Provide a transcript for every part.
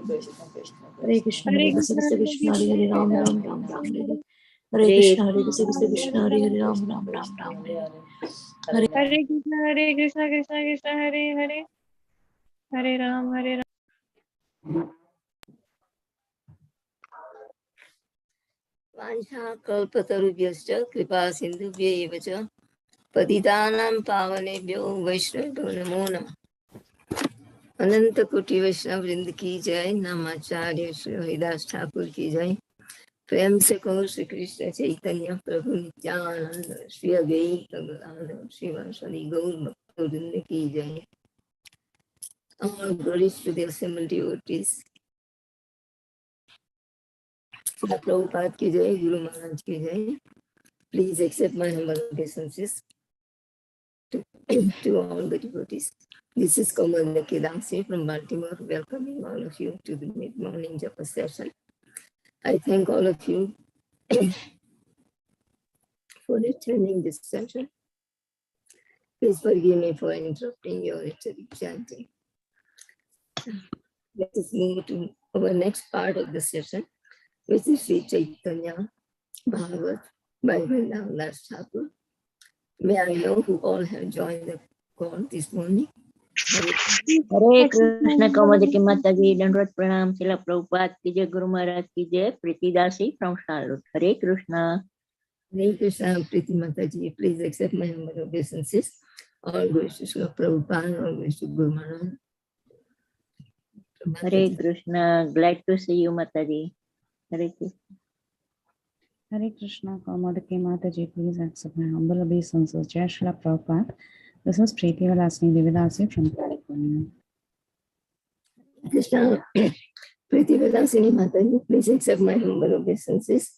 Hare Krishna, Hare Krishna, Krishna Hare Hare, Ram Ram Ram Ram Hare. Hare Hare Krishna, Hare Krishna, Krishna Hare Hare, Ram Ram Ram Ram Hare. Hare Krishna, Krishna Krishna, Hare Hare, Hare Ram, Hare Ram. Vancha kalpatarubhyascha kripa sindhubhya eva cha patitanam pavanebhyo vaishnavyo namo namah. अनंत कोटि वैष्णव वृंद की जय, नमाचार्य श्री हरिदास ठाकुर की जय। प्रेम से कहो श्री कृष्ण चैतन्य प्रभु नित्यानंद, श्री अद्वैत गदाधर श्रीवासदि गौर भक्तवृंद की जय। All glories to the assembled devotees. Srila Prabhupada की जय, गुरु महाराज की जय। Please accept my humble obeisances to all the devotees. This is Caitanya Bhagavata from Baltimore, welcoming all of you to the mid-morning japa session. I thank all of you for attending this session. Please forgive me for interrupting your chanting. Let us move to our next part of the session, which is Sri Caitanya Bhagavata by Vrindavan Thakur. May I know who all have joined the call this morning? Hare Krishna, Kamadaki Mataji, Dandrat Pranam, Srila Prabhupada ki jai, Guru Maharaj ki jai, Priti Dasi from Charlotte. Hare Krishna. Hare Krishna, Priti Mataji, please accept my humble obeisances. All glories to Srila Prabhupada, all glories to Guru Maharaj. Hare Krishna, glad to see you, Mataji. Hare Krishna. Hare Krishna, Kamadaki Mataji, please accept my humble obeisances. Jai Srila Prabhupada. This is Preeti Vilasini Devidasi from California. Krishna, Preeti Vilasini Mataji, please accept my humble obeisances.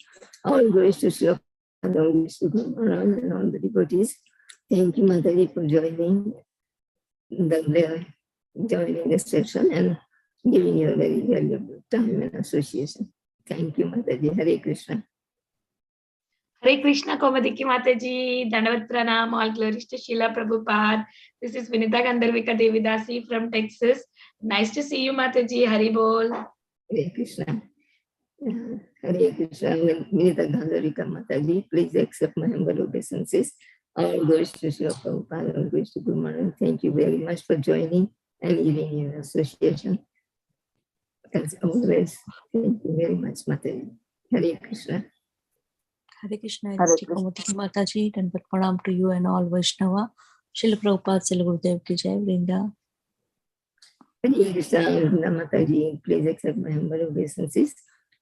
All glories to Srila Prabhupada, all glories to Guru Maharaj and all the devotees. Thank you, Mataji, for joining the session and giving your very valuable time and association. Thank you, Mataji. Hare Krishna. Hare Krishna, Kamadiki Mataji, Dandavat Pranam, all glories to Srila Prabhupada. This is Vinita Gandharvika Devidasi from Texas. Nice to see you, Mataji. Hari Bol. Hare Krishna. Hare Krishna. Vinita Gandharvika Mataji, please accept my humble obeisances. All glories to Srila Prabhupada, all glories to Guru Maharaj. Thank you very much for joining and giving your association. As always, thank you very much, Mataji. Hare Krishna. Hare Krishna, Kamadaki Mataji, Dandrat Pranam to you and all Vaishnava. Srila Prabhupada, Srila Gurudev ki jai, Vrinda. Hare Krishna, Vrinda Mataji, please accept my humble obeisances.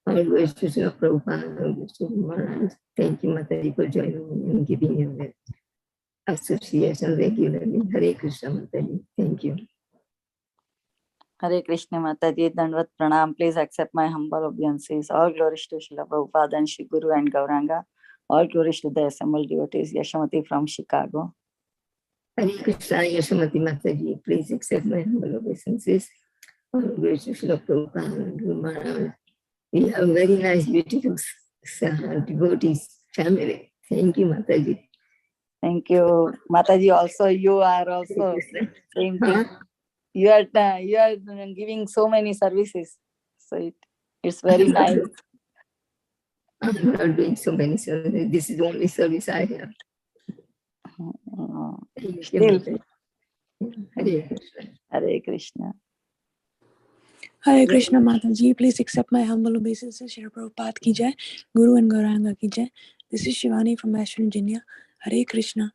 All glories to Srila Prabhupada, all glories to Guru Maharaj. Thank you, Mataji, for joining and giving your association regularly. Hare Krishna, Mataji. Thank you. Hare Krishna Mataji, Dandvat Pranam. Please accept my humble obeisances. All glories to Srila Prabhupada and Shri Guru and Gauranga. All glories to the assembled devotees. Yashamati from Chicago. Hare Krishna, Yashamati Mataji. Please accept my humble obeisances. All glories to Srila Prabhupada and Guru Maharaj. We have a very nice, beautiful devotees family. Thank you, Mataji. Thank you, Mataji. Also, you are also same thing. You are giving so many services, so it's very nice. I'm not doing so many services. This is the only service I have. Still. Hare Krishna. Hare Krishna. Hare Krishna Mataji, please accept my humble obeisances. Srila Prabhupada ki jai, Guru and Gauranga ki jai. This is Shivani from West Virginia. Hare Krishna.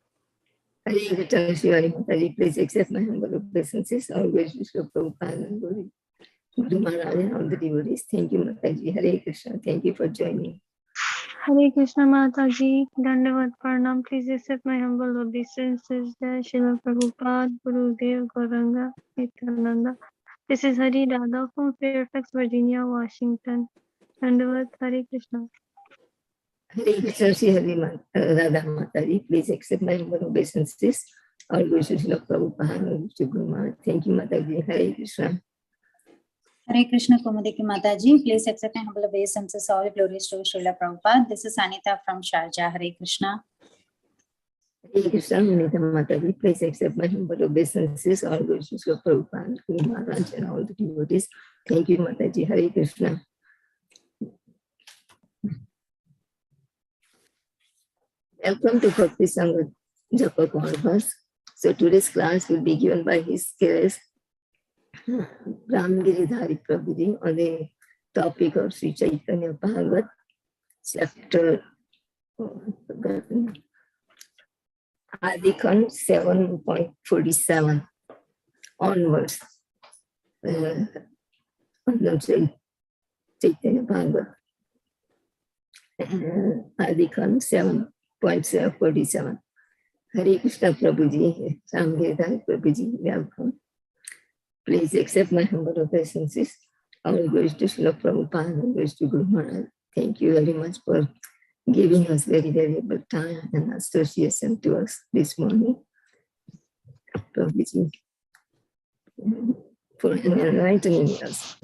Hare Krishna, Shivani Mataji, please accept my humble obeisances. All glories to Srila Prabhupada and Guru Maharaj and all the devotees. Thank you, Mataji. Hare Krishna. Thank you for joining. Hare Krishna Mataji, Dandavat Pranam. Please accept my humble obeisances. Jai Srila Prabhupada, Gurudev, Gauranga, Nityananda. This is Hari Radha from Fairfax, Virginia, Washington. Dandavat. Hare Krishna. Hare Krishna, Shri Radha Mataji, please accept my humble obeisances. All glories to Srila Prabhupada, all glories to Guru Maharaj. Thank you, Mataji. Hare Krishna. Hare Krishna, Kamadaki Mataji, please accept my humble obeisances. All glories to Srila Prabhupada. This is Anita from Sharjah. Hare Krishna. Hare Krishna, Anita Mataji, please accept my humble obeisances. All glories to Srila Prabhupada, Guru Maharaj and all the devotees. Thank you, Mataji. Hare Krishna. Welcome to Bhakti Sangha Japa Conference. So today's class will be given by His Grace Ramgiridhari Prabhuji on the topic of Sri Caitanya Bhagavata chapter Adi Khanda 7.47 onwards. Caitanya Bhagavata Adi Khanda 7.47. Hare Krishna Prabhuji, Ramgiridhari Prabhuji, welcome. Please accept my humble obeisances. All glories to Srila Prabhupada, all glories to Guru Maharaj. Thank you very much for giving us very valuable time and association to us this morning. Prabhuji, for enlightening us.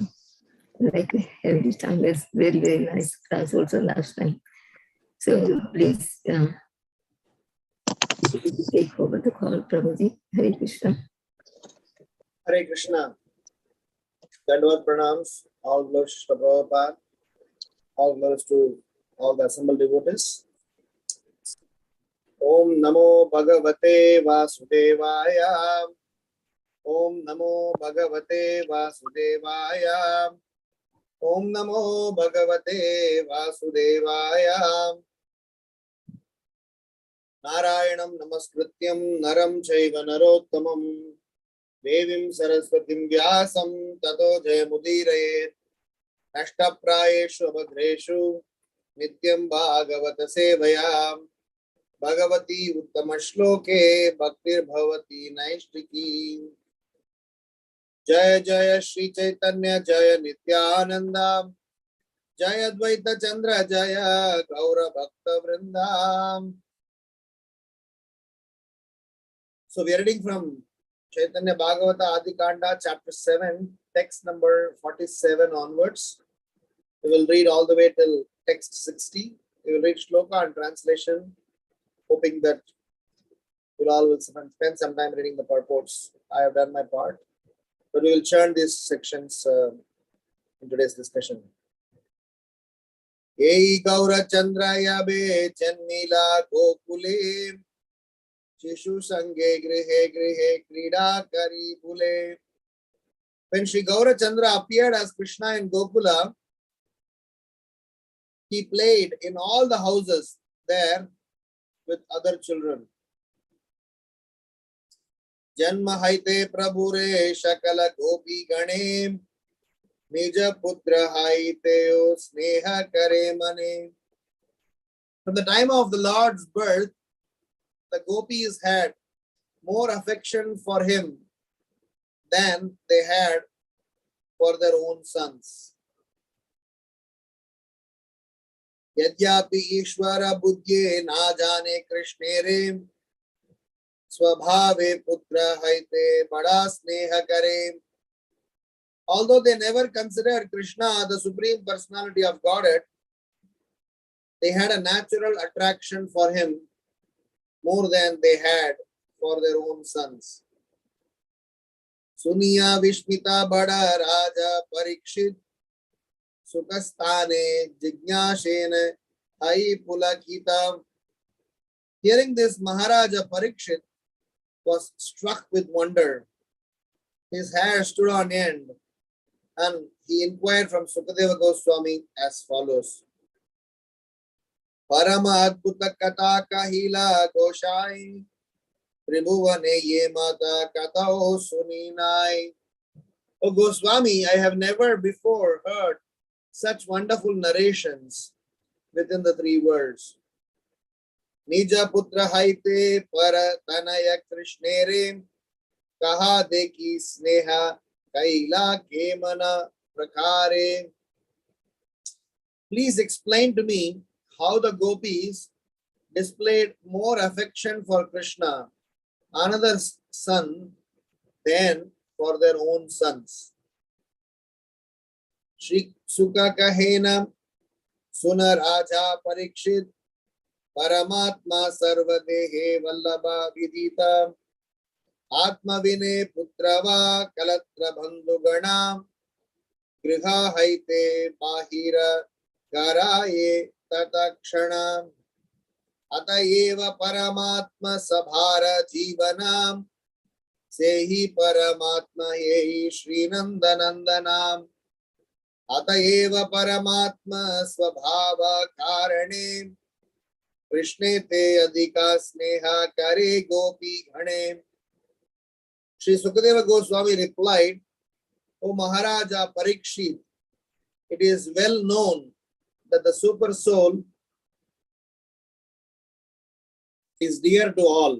Like every time, it's very, very nice class also last time. So please take over the call, Prabhuji. Hare Krishna. Hare Krishna. Dandavad pranams, all glories to Prabhupada, all glories to all the assembled devotees. Om Namo Bhagavate Vasudevaya. Om Namo Bhagavate Vasudevaya. Om Namo Bhagavate Vasudevaya. Narayanam Namaskrityam Naram Chaiva Narottamam Devim Saraswatim Vyasam Tato Jayamudiraye Ashtaprayeshu Abhadreshu Nityam Bhagavata Sevayam Bhagavati Uttama Bhaktir Bhavati Naishtiki Jaya Jaya Shri Chaitanya Jaya Nityananda Jaya Advaita Chandra Jaya Gaura Bhakta Vrindam. So we are reading from Caitanya Bhagavata Adi Khanda, chapter 7, text number 47 onwards. We will read all the way till text 60. We will read shloka and translation, hoping that you all will spend some time reading the purports. I have done my part, but we will churn these sections in today's discussion. Ei Gaura Chandraya Be Channila Gokule Shishu Sange Grihe Grihe Krida Kari Bule. When Sri Gaurachandra appeared as Krishna in Gokula, he played in all the houses there with other children. Janma Haite Prabhure Shakala Gopi Gane Nija Putra Haiteo Sneha Kare Mane. From the time of the Lord's birth, the gopis had more affection for him than they had for their own sons. Yadyapi Ishvara Buddhye na jane Krishnere Swabhave Putra Haite Bada Sneha Kare. Although they never considered Krishna the Supreme Personality of Godhead, they had a natural attraction for him more than they had for their own sons. Suniya Vishmita Bada Raja Parikshit Sukastane Jignashene Hai Pulakita. Hearing this, Maharaja Parikshit was struck with wonder. His hair stood on end, and he inquired from Sukadeva Goswami as follows. Parama Adbhuta Kata Kahila Goshai Tribhuvane Ye Mata Katao Suninai. O Goswami, I have never before heard such wonderful narrations within the three words. Nija Putra Haite Para Tanaya Krishnere Kaha Deki Sneha Kaila Kemana Prakare. Please explain to me how the gopis displayed more affection for Krishna, another son, than for their own sons. Shri Sukha Kahena Suna Raja Parikshit Paramatma Sarvadehe Vallabha Vidita Atma Vine Putrava Kalatra Bandhu Gana Griha haite bahira garaye tatakshana Atayeva Paramatma Sabhara Jivanam Sehi Paramatma Yehi Shri Nandanandanam Atayeva Paramatma Svabhava Karane Krishne Te Adhika Sneha Kare Gopi Ghane. Shri Sukadeva Goswami replied, O Maharaja Parikshit, it is well known that the super soul is dear to all.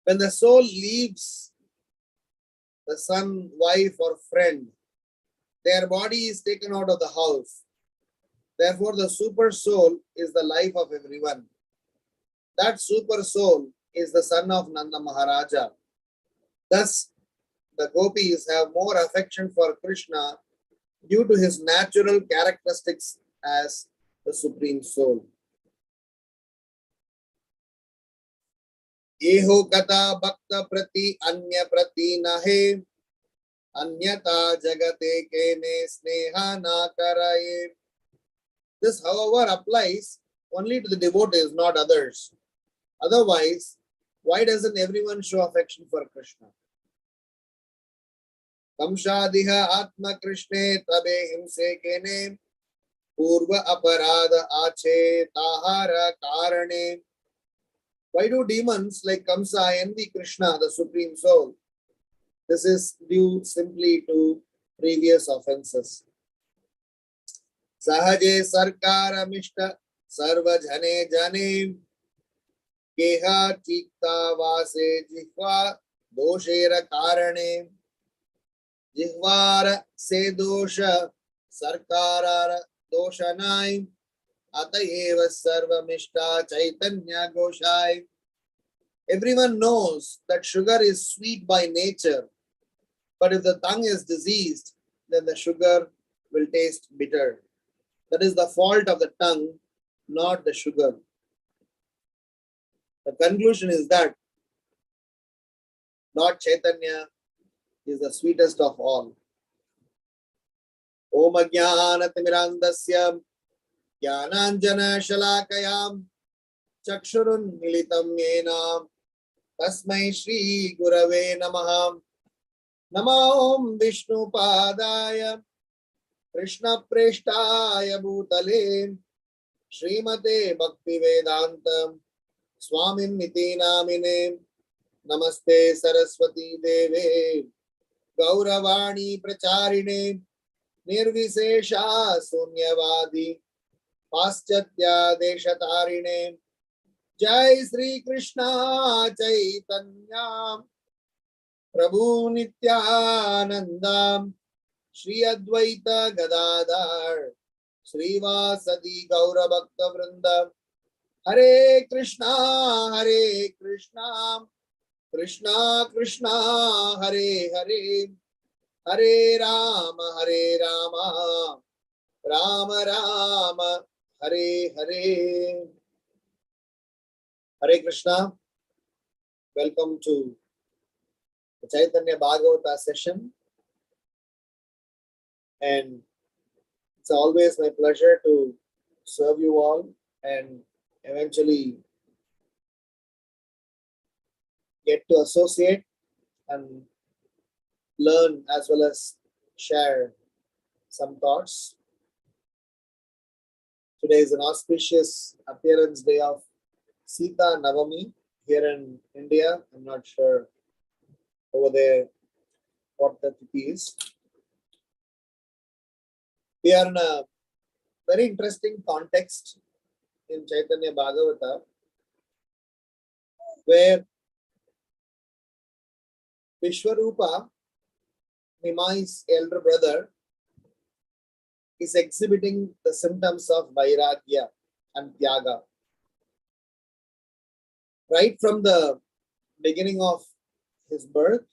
When the soul leaves the son, wife, or friend, their body is taken out of the house. Therefore, the super soul is the life of everyone. That super soul is the son of Nanda Maharaja. Thus, the gopis have more affection for Krishna due to his natural characteristics as the supreme soul. Eho kata bhakta prati anya prati nahe anyata jagate kene sneha na karaye. This, however, applies only to the devotees, not others. Otherwise, why doesn't everyone show affection for Krishna? Kamshadiha atma Krishne tabe himse kene purva aparadha ache tahara karane. Why do demons like Kamsa envy Krishna, the Supreme Soul? This is due simply to previous offenses. Sahaje sarkara mishta sarva jane jane keha chikta vase jihva doshera karane jihvara se dosha sarkara doshanai atayeva sarva mishta chaitanya goshai. Everyone knows that sugar is sweet by nature, but if the tongue is diseased, then the sugar will taste bitter. That is the fault of the tongue, not the sugar. The conclusion is that Lord Chaitanya is the sweetest of all. Om Ajnanatirandasya Jnananjana Shalakayam Chakshurun Militam Yena Tasmai Shri Gurave Namaha. Nama Om Vishnu Padaya Krishna Preshtaya Bhutale Srimate Bhakti Vedanta Swamin Niti Namine Namaste Saraswati Deve Gauravani Pracharine Nirvisesha Sunyavadi Paschatya Deshatarine Jai Sri Krishna Chaitanya Prabhu Nityananda Shri Advaita Gadadhar Srivasadi Gaura Bhakta Vrinda Hare Krishna Krishna Krishna Hare Hare Hare Rama Rama Rama Hare Hare. Hare Krishna. Welcome to the Caitanya Bhagavata session. And it's always my pleasure to serve you all and eventually get to associate and learn as well as share some thoughts. Today is an auspicious appearance day of Sita Navami here in India. I'm not sure over there what the tithi is. We are in a very interesting context in Caitanya Bhagavata where Vishwarupa, Nimai's elder brother, is exhibiting the symptoms of Vairagya and Tyaga. Right from the beginning of his birth,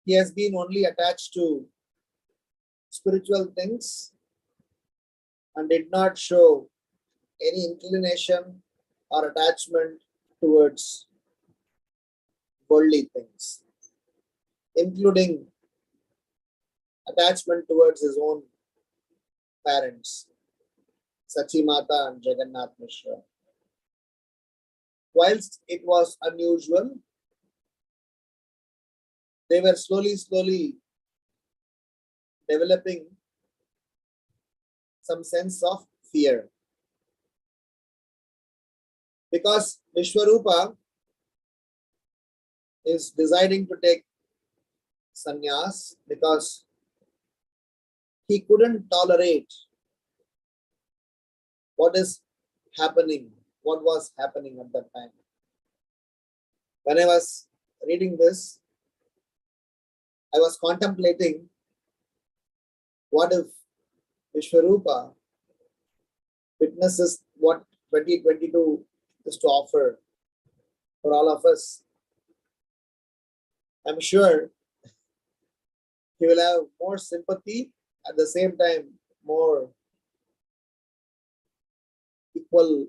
he has been only attached to spiritual things and did not show any inclination or attachment towards worldly things, including attachment towards his own parents, Sachi Mata and Jagannath Mishra. Whilst it was unusual, they were slowly developing some sense of fear. Because Vishwarupa is deciding to take sannyas because he couldn't tolerate what was happening at that time. When I was reading this, I was contemplating, what if Vishwarupa witnesses what 2022 is to offer for all of us? I'm sure he will have more sympathy, at the same time more equal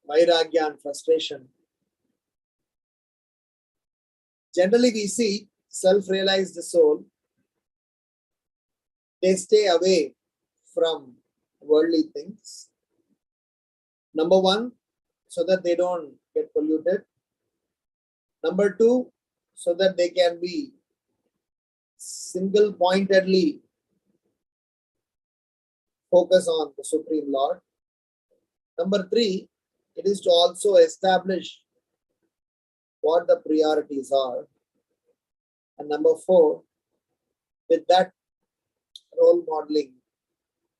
vairagya and frustration. Generally we see self-realized soul, they stay away from worldly things. Number one, so that they don't get polluted. Number two, so that they can be single-pointedly focus on the Supreme Lord. Number three, it is to also establish what the priorities are. And number four, with that role modeling,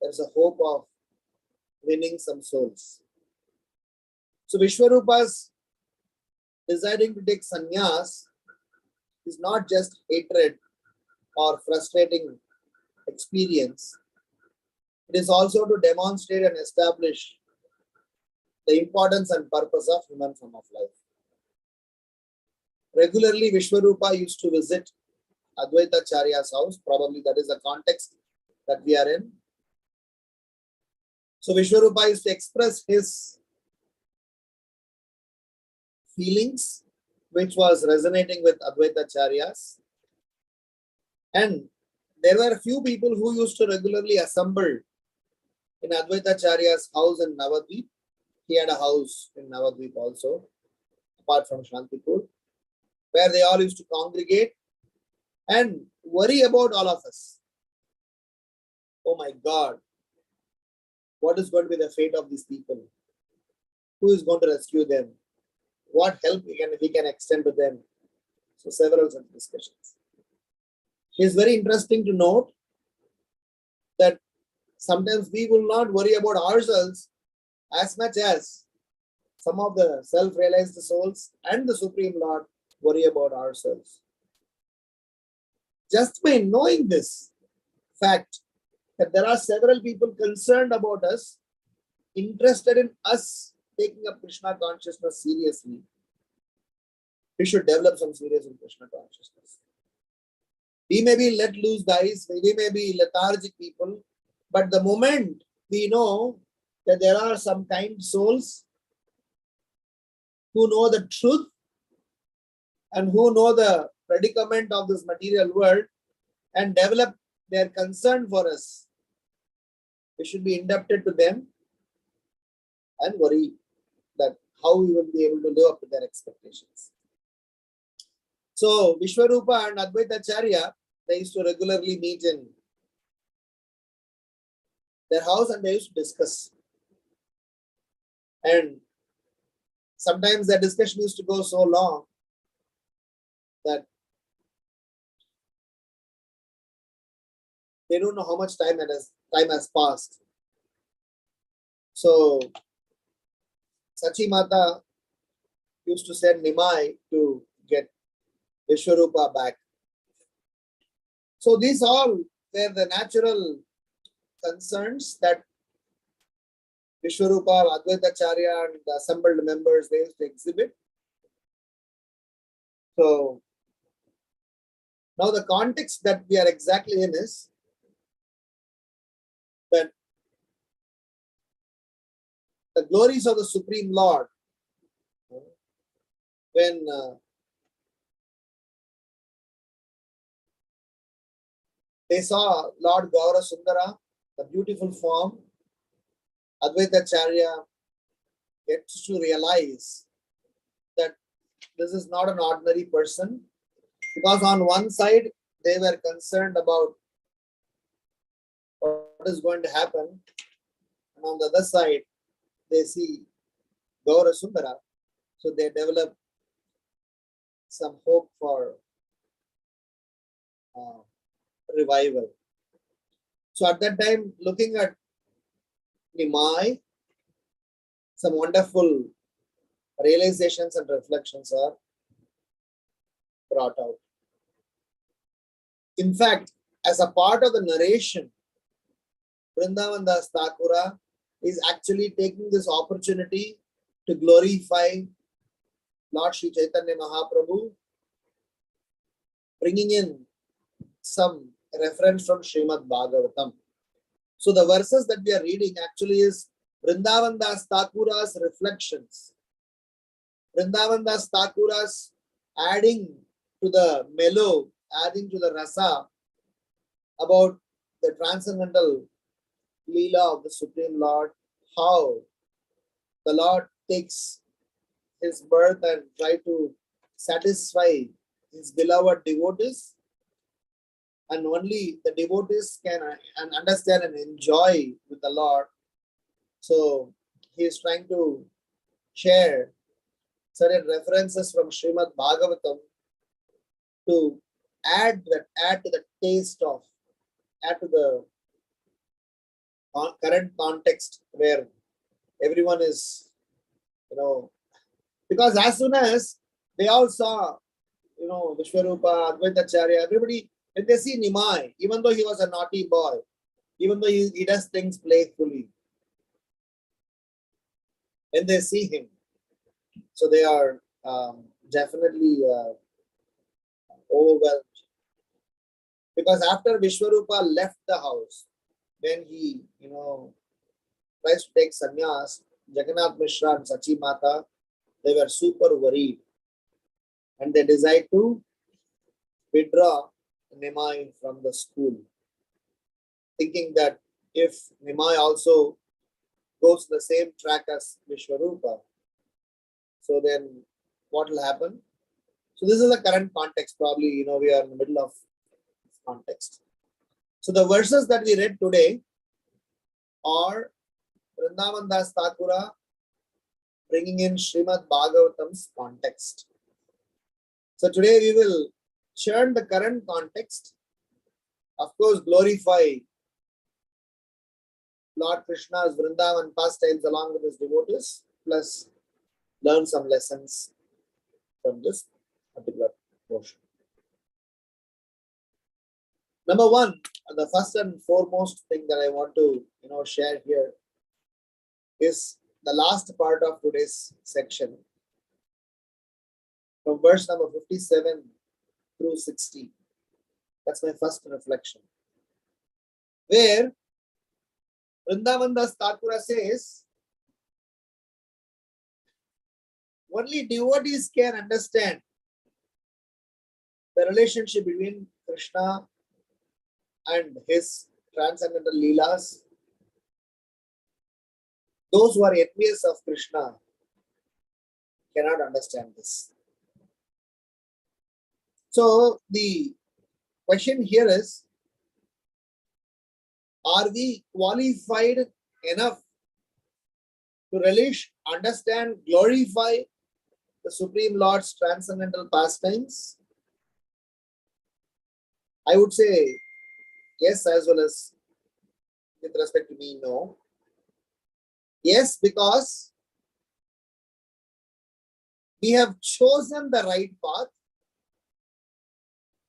there's a hope of winning some souls. So Vishwarupa's deciding to take sannyas is not just hatred or frustrating experience. It is also to demonstrate and establish the importance and purpose of human form of life. Regularly, Vishwarupa used to visit Advaita Charya's house. Probably that is the context that we are in. So Vishwarupa used to express his feelings, which was resonating with Advaita Charyas. And there were a few people who used to regularly assemble in Advaita Charya's house in Navadvip. He had a house in Navadvip also, apart from Shantipur, where they all used to congregate and worry about all of us. Oh my God, what is going to be the fate of these people? Who is going to rescue them? What help we can extend to them? So several such discussions. It is very interesting to note that sometimes we will not worry about ourselves as much as some of the self-realized souls and the Supreme Lord worry about ourselves. Just by knowing this fact that there are several people concerned about us, interested in us taking up Krishna consciousness seriously, we should develop some serious in Krishna consciousness. We may be let loose guys, we may be lethargic people, but the moment we know that there are some kind souls who know the truth and who know the predicament of this material world and develop their concern for us, we should be indebted to them and worry that how we will be able to live up to their expectations. So Vishwarupa and Advaita Charya, they used to regularly meet in their house and they used to discuss. And sometimes the discussion used to go so long that they don't know how much time has passed. So Sachi Mata used to send Nimai to get Vishwarupa back. So these all were the natural concerns that Vishwarupa, Advaita Charya and the assembled members, they used to exhibit. So now the context that we are exactly in is that the glories of the Supreme Lord, when they saw Lord Gaura Sundara, the beautiful form. Advaita Charya gets to realize that this is not an ordinary person, because on one side they were concerned about what is going to happen, and on the other side they see Gaura Sundara, so they develop some hope for revival. So at that time, looking at Nimai, some wonderful realizations and reflections are brought out. In fact, as a part of the narration, Vrindavan Das Thakura is actually taking this opportunity to glorify Lord Sri Chaitanya Mahaprabhu, bringing in some reference from Srimad Bhagavatam. So the verses that we are reading actually is Vrindavan Das Thakura's reflections. Vrindavan Das Thakura's adding to the mellow, adding to the rasa about the transcendental Leela of the Supreme Lord, how the Lord takes his birth and try to satisfy his beloved devotees, and only the devotees can understand and enjoy with the Lord. So he is trying to share certain references from Srimad Bhagavatam to add to the taste of, add to the current context where everyone is, because as soon as they all saw, Vishwarupa, Advaita Acharya, everybody, when they see Nimai, even though he was a naughty boy, even though he does things playfully, when they see him, so they are definitely overwhelmed. Because after Vishwarupa left the house, when he, tries to take sannyas, Jagannath Mishra and Sachi Mata, they were super worried. And they decided to withdraw Nimai from the school, thinking that if Nimai also goes the same track as Vishwarupa, so then what will happen? So this is the current context. Probably, we are in the middle of this context. So the verses that we read today are Vrindavan Das Thakura bringing in Srimad Bhagavatam's context. So today we will churn the current context, of course glorify Lord Krishna's Vrindavan pastimes along with his devotees, plus learn some lessons from this particular portion. Number one, the first and foremost thing that I want to share here is the last part of today's section, from verse number 57 through 60. That's my first reflection, where Vrindavan Das Thakura says, only devotees can understand the relationship between Krishna and his transcendental Leelas. Those who are envious of Krishna cannot understand this. So the question here is, are we qualified enough to relish, understand, glorify the Supreme Lord's transcendental pastimes? I would say yes, as well as with respect to me, no. Yes, because we have chosen the right path.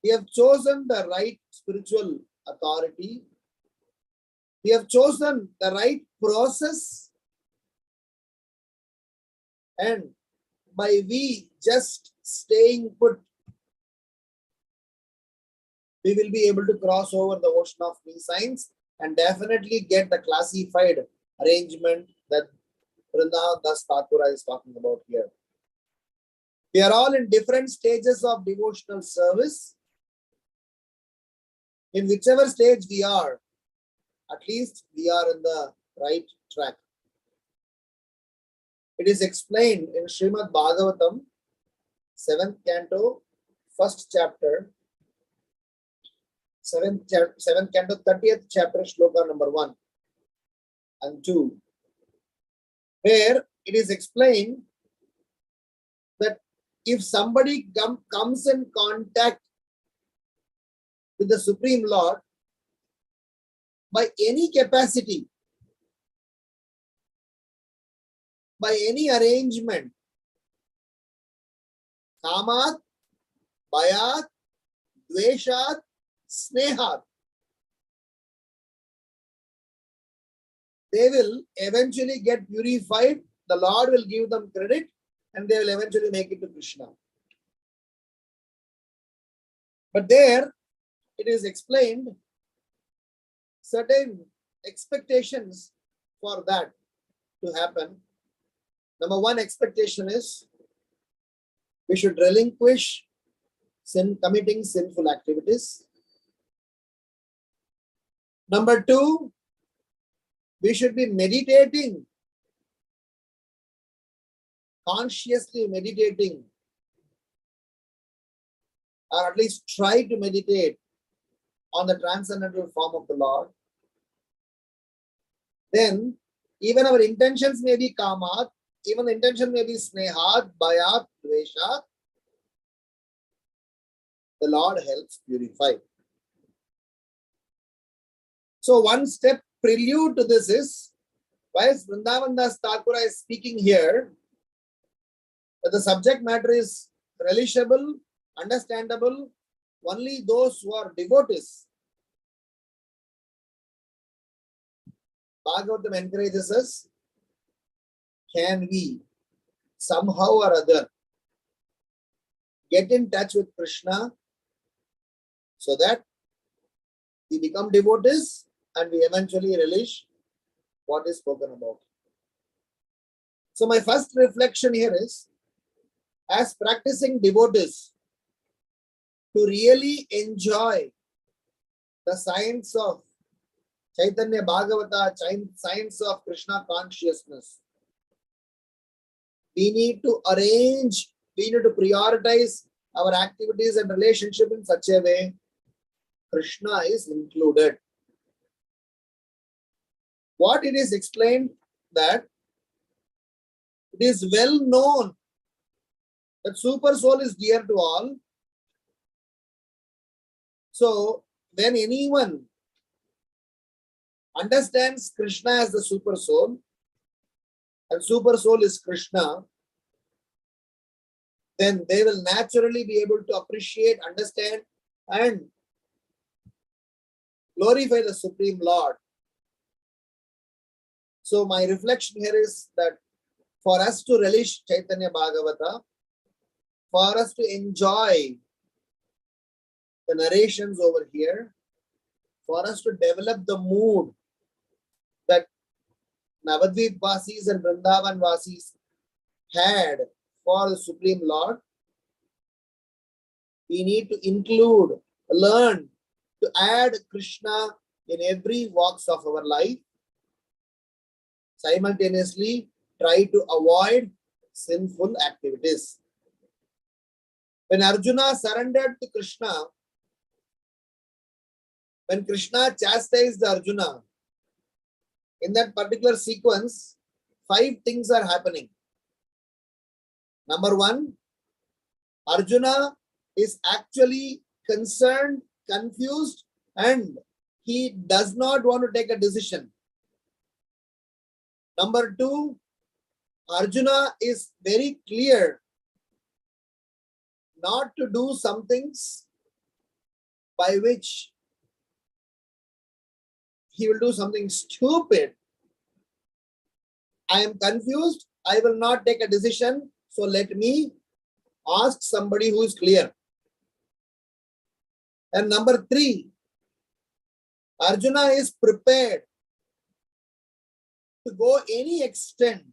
We have chosen the right spiritual authority. We have chosen the right process. And by we just staying put, we will be able to cross over the ocean of me signs and definitely get the classified arrangement that Vrindavan Das Thakura is talking about here. We are all in different stages of devotional service. in whichever stage we are, at least we are in the right track. It is explained in Srimad Bhagavatam, 7th canto, 1st chapter, 7th canto, 30th chapter, shloka number 1 and 2, where it is explained that if somebody comes in contact with the Supreme Lord by any capacity, by any arrangement, kamat, bayat, dveshat, snehat, they will eventually get purified. The Lord will give them credit and they will eventually make it to Krishna. But there it is explained certain expectations for that to happen. Number one expectation is we should relinquish committing sinful activities. Number two, we should be meditating, consciously meditating, or at least try to meditate on the transcendental form of the Lord. Then, even our intentions may be kamat, even the intention may be snehat, bayat, dveshat. The Lord helps purify. So, one step prelude to this is, whilst Vrindavan Das Thakura is speaking here, that the subject matter is relishable, understandable, only those who are devotees. Bhagavatam encourages us, can we somehow or other get in touch with Krishna so that we become devotees and we eventually relish what is spoken about. So my first reflection here is, as practicing devotees, to really enjoy the science of Caitanya Bhagavata, science of Krishna consciousness, we need to arrange, we need to prioritize our activities and relationship in such a way Krishna is included. What it is explained that it is well known that super soul is dear to all. So when anyone understands Krishna as the super soul, and super soul is Krishna, then they will naturally be able to appreciate, understand, and glorify the Supreme Lord. So my reflection here is that for us to relish Caitanya Bhagavata, for us to enjoy the narrations over here, for us to develop the mood that Navadvip Vasis and Vrindavan Vasis had for the Supreme Lord, we need to include, learn to add Krishna in every walks of our life. Simultaneously, try to avoid sinful activities. When Arjuna surrendered to Krishna, when Krishna chastised Arjuna, in that particular sequence, 5 things are happening. Number 1, Arjuna is actually concerned, confused, and he does not want to take a decision. Number 2, Arjuna is very clear not to do some things by which he will do something stupid. I am confused. I will not take a decision. So let me ask somebody who is clear. And number 3, Arjuna is prepared to go any extent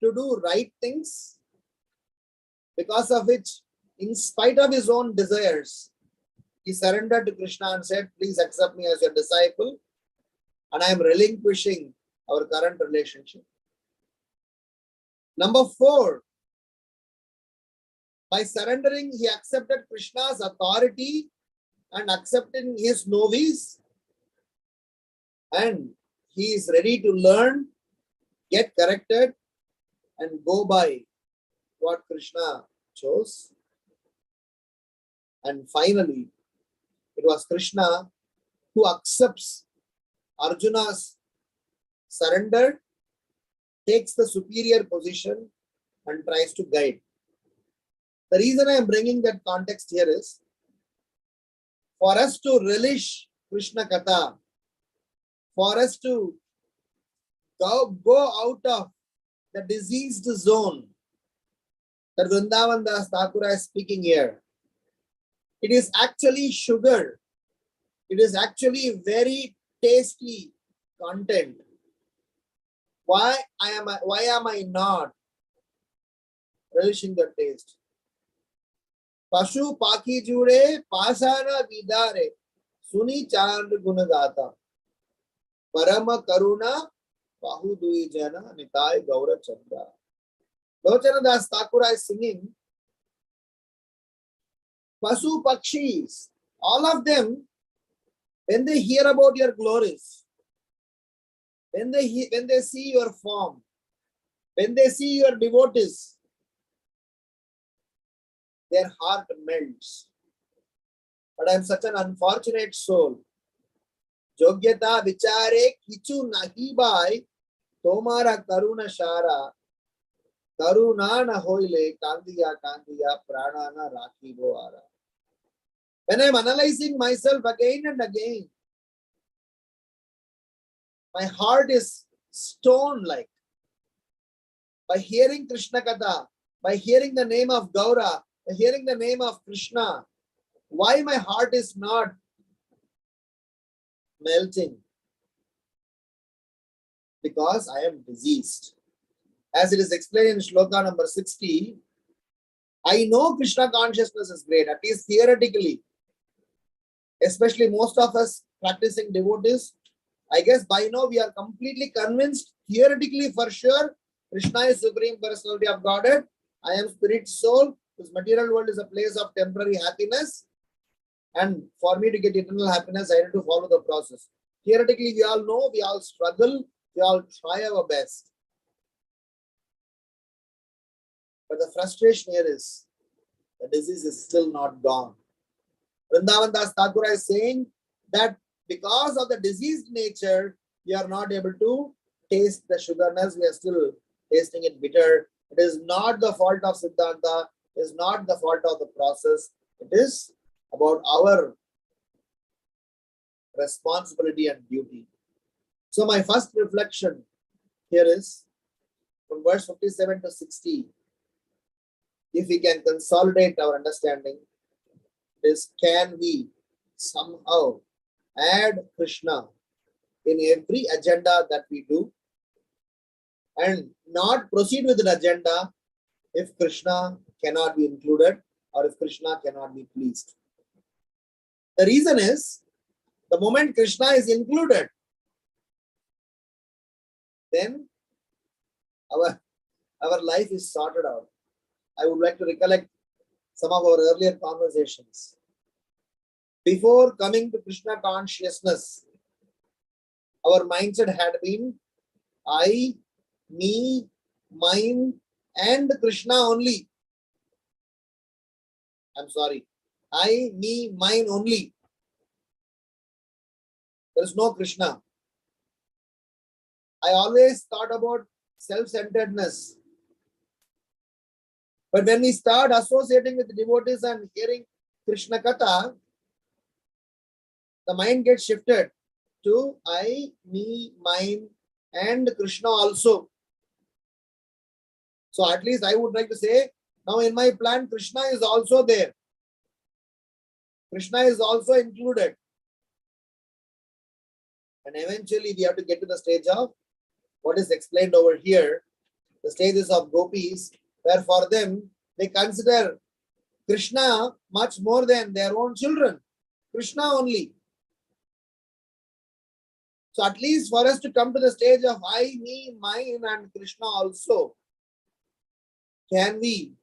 to do right things, because of which, in spite of his own desires, he surrendered to Krishna and said, please accept me as your disciple, and I am relinquishing our current relationship. Number 4, by surrendering, he accepted Krishna's authority and accepting his novice, and he is ready to learn, get corrected, and go by what Krishna chose. And finally, it was Krishna who accepts Arjuna's surrender, takes the superior position, and tries to guide. The reason I am bringing that context here is for us to relish Krishna Katha, for us to go out of the diseased zone that Vrindavan Das Thakura is speaking here. It is actually sugar. It is actually very tasty content. Why am I not relishing the taste? Pashu Paki Jude Pasana Vidare Suni Chand Gunagata Parama Karuna Bahudui Jana Nitai Gaura Chandra. Lochana Das Thakura is singing Pasu Pakshis, all of them, when they hear about your glories, when they see your form, when they see your devotees, their heart melts. But I am such an unfortunate soul. Jogyata vichare kichu nahi bai tomara karuna shara karuna na hoile kandiya prana na rakhi bo ara. When I am analyzing myself again and again, my heart is stone-like. By hearing Krishna Katha, by hearing the name of Gaura, by hearing the name of Krishna, why my heart is not melting? Because I am diseased. As it is explained in Shloka number 60, I know Krishna consciousness is great, at least theoretically. Especially most of us practicing devotees, I guess by now we are completely convinced, theoretically for sure, Krishna is Supreme Personality of Godhead. I am spirit soul. This material world is a place of temporary happiness. And for me to get eternal happiness, I need to follow the process. Theoretically, we all know, we all struggle, we all try our best. But the frustration here is, the disease is still not gone. Vrindavan Das Thakura is saying that because of the diseased nature, we are not able to taste the sugarness, we are still tasting it bitter. It is not the fault of Siddhanta, it is not the fault of the process, it is about our responsibility and duty. So my first reflection here is from verse 57 to 60. If we can consolidate our understanding, is can we somehow add Krishna in every agenda that we do and not proceed with an agenda if Krishna cannot be included or if Krishna cannot be pleased. The reason is, the moment Krishna is included, then our life is sorted out. I would like to recollect some of our earlier conversations. Before coming to Krishna consciousness, our mindset had been I, me, mine, and Krishna only. I'm sorry. I, me, mine only. There is no Krishna. I always thought about self-centeredness. But when we start associating with devotees and hearing Krishna Katha, the mind gets shifted to I, me, mine, and Krishna also. So at least I would like to say, now in my plan, Krishna is also there. Krishna is also included. And eventually we have to get to the stage of what is explained over here, the stages of gopis, where for them, they consider Krishna much more than their own children. Krishna only. So at least for us to come to the stage of I, me, mine and Krishna also, can we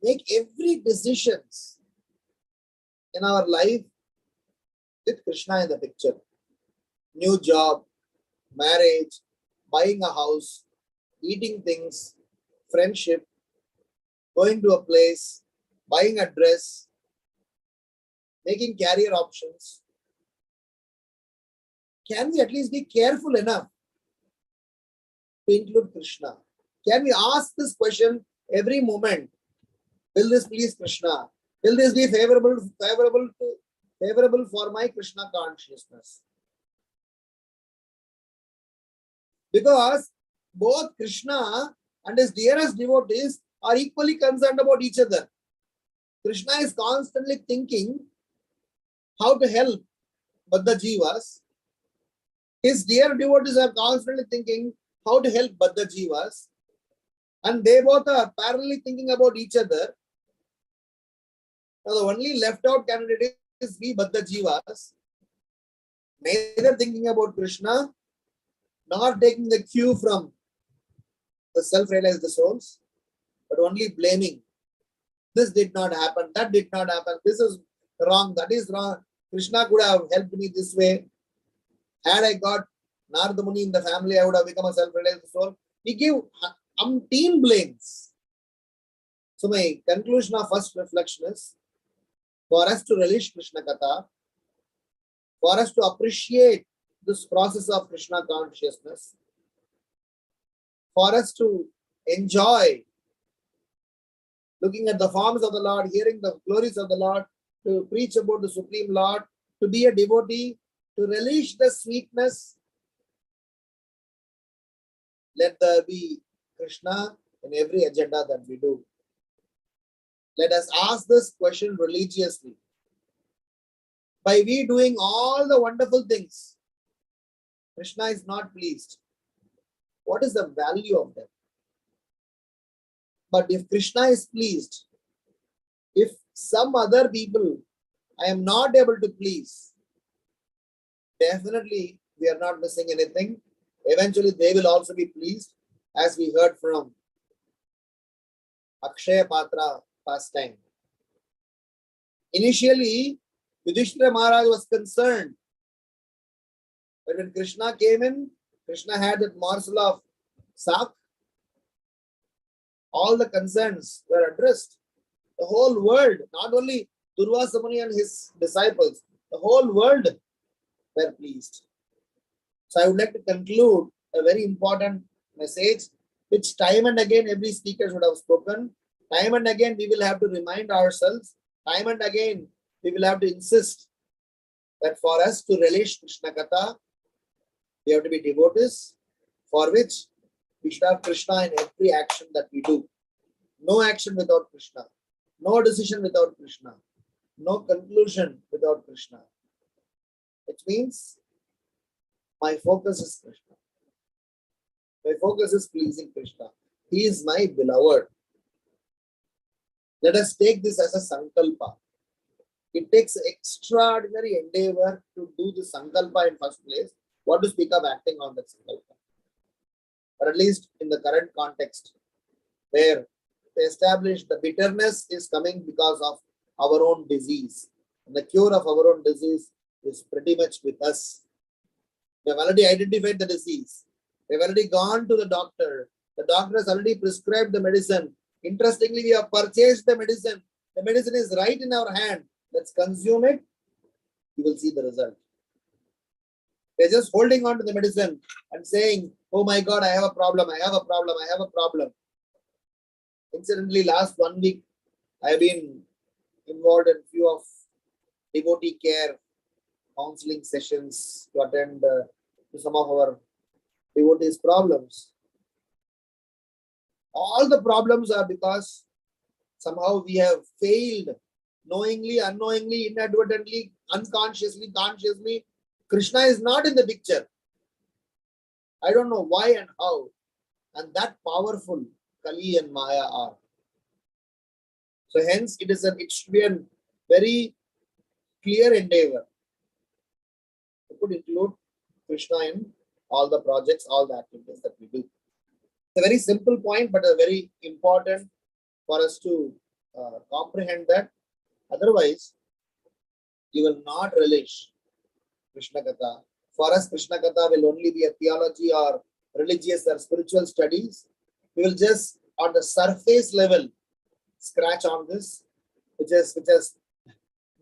make every decisions in our life with Krishna in the picture? New job, marriage, buying a house, eating things, friendship, going to a place, buying a dress, making career options. Can we at least be careful enough to include Krishna? Can we ask this question every moment? Will this please Krishna? Will this be favorable for my Krishna consciousness? Because both Krishna and his dearest devotees are equally concerned about each other. Krishna is constantly thinking how to help Baddha Jivas. His dear devotees are constantly thinking how to help Baddha Jivas. And they both are parallelly thinking about each other. Now the only left out candidate is we Baddha Jivas, neither thinking about Krishna nor taking the cue from the self-realized souls, but only blaming. This did not happen, that did not happen, this is wrong, that is wrong. Krishna could have helped me this way. Had I got Narada Muni in the family, I would have become a self-realized soul. We give umpteen blames. So my conclusion of first reflection is, for us to relish Krishna Katha, for us to appreciate this process of Krishna consciousness, for us to enjoy looking at the forms of the Lord, hearing the glories of the Lord, to preach about the Supreme Lord, to be a devotee, to relish the sweetness. Let there be Krishna in every agenda that we do. Let us ask this question religiously. By we doing all the wonderful things, Krishna is not pleased. What is the value of them? But if Krishna is pleased, if some other people I am not able to please, definitely we are not missing anything. Eventually they will also be pleased, as we heard from Akshaya Patra past time. Initially, Yudhishthira Maharaj was concerned, but when Krishna came in, Krishna had that morsel of sak. All the concerns were addressed. The whole world, not only Durvasa Muni and his disciples, the whole world were pleased. So I would like to conclude a very important message, which time and again every speaker should have spoken. Time and again we will have to remind ourselves. Time and again we will have to insist that for us to relish Krishna Katha, we have to be devotees, for which we should have Krishna in every action that we do. No action without Krishna. No decision without Krishna. No conclusion without Krishna. Which means my focus is Krishna. My focus is pleasing Krishna. He is my beloved. Let us take this as a sankalpa. It takes extraordinary endeavor to do the sankalpa in first place. What to speak of acting on that sankalpa? But at least in the current context, where they establish the bitterness is coming because of our own disease. And the cure of our own disease is pretty much with us. We have already identified the disease. We have already gone to the doctor. The doctor has already prescribed the medicine. Interestingly, we have purchased the medicine. The medicine is right in our hand. Let's consume it. You will see the result. We are just holding on to the medicine and saying, oh my God, I have a problem, I have a problem, I have a problem. Incidentally, last 1 week, I have been involved in few of devotee care counseling sessions to attend to some of our devotees' problems. All the problems are because somehow we have failed, knowingly, unknowingly, inadvertently, unconsciously, consciously. Krishna is not in the picture. I don't know why and how. And that powerful Kali and Maya are. So hence it should be a very clear endeavor to could include Krishna in all the projects, all the activities that we do. It's a very simple point, but a very important for us to comprehend that. Otherwise, you will not relish Krishna Katha. For us, Krishna Katha will only be a theology or religious or spiritual studies. We will just on the surface level scratch on this, which has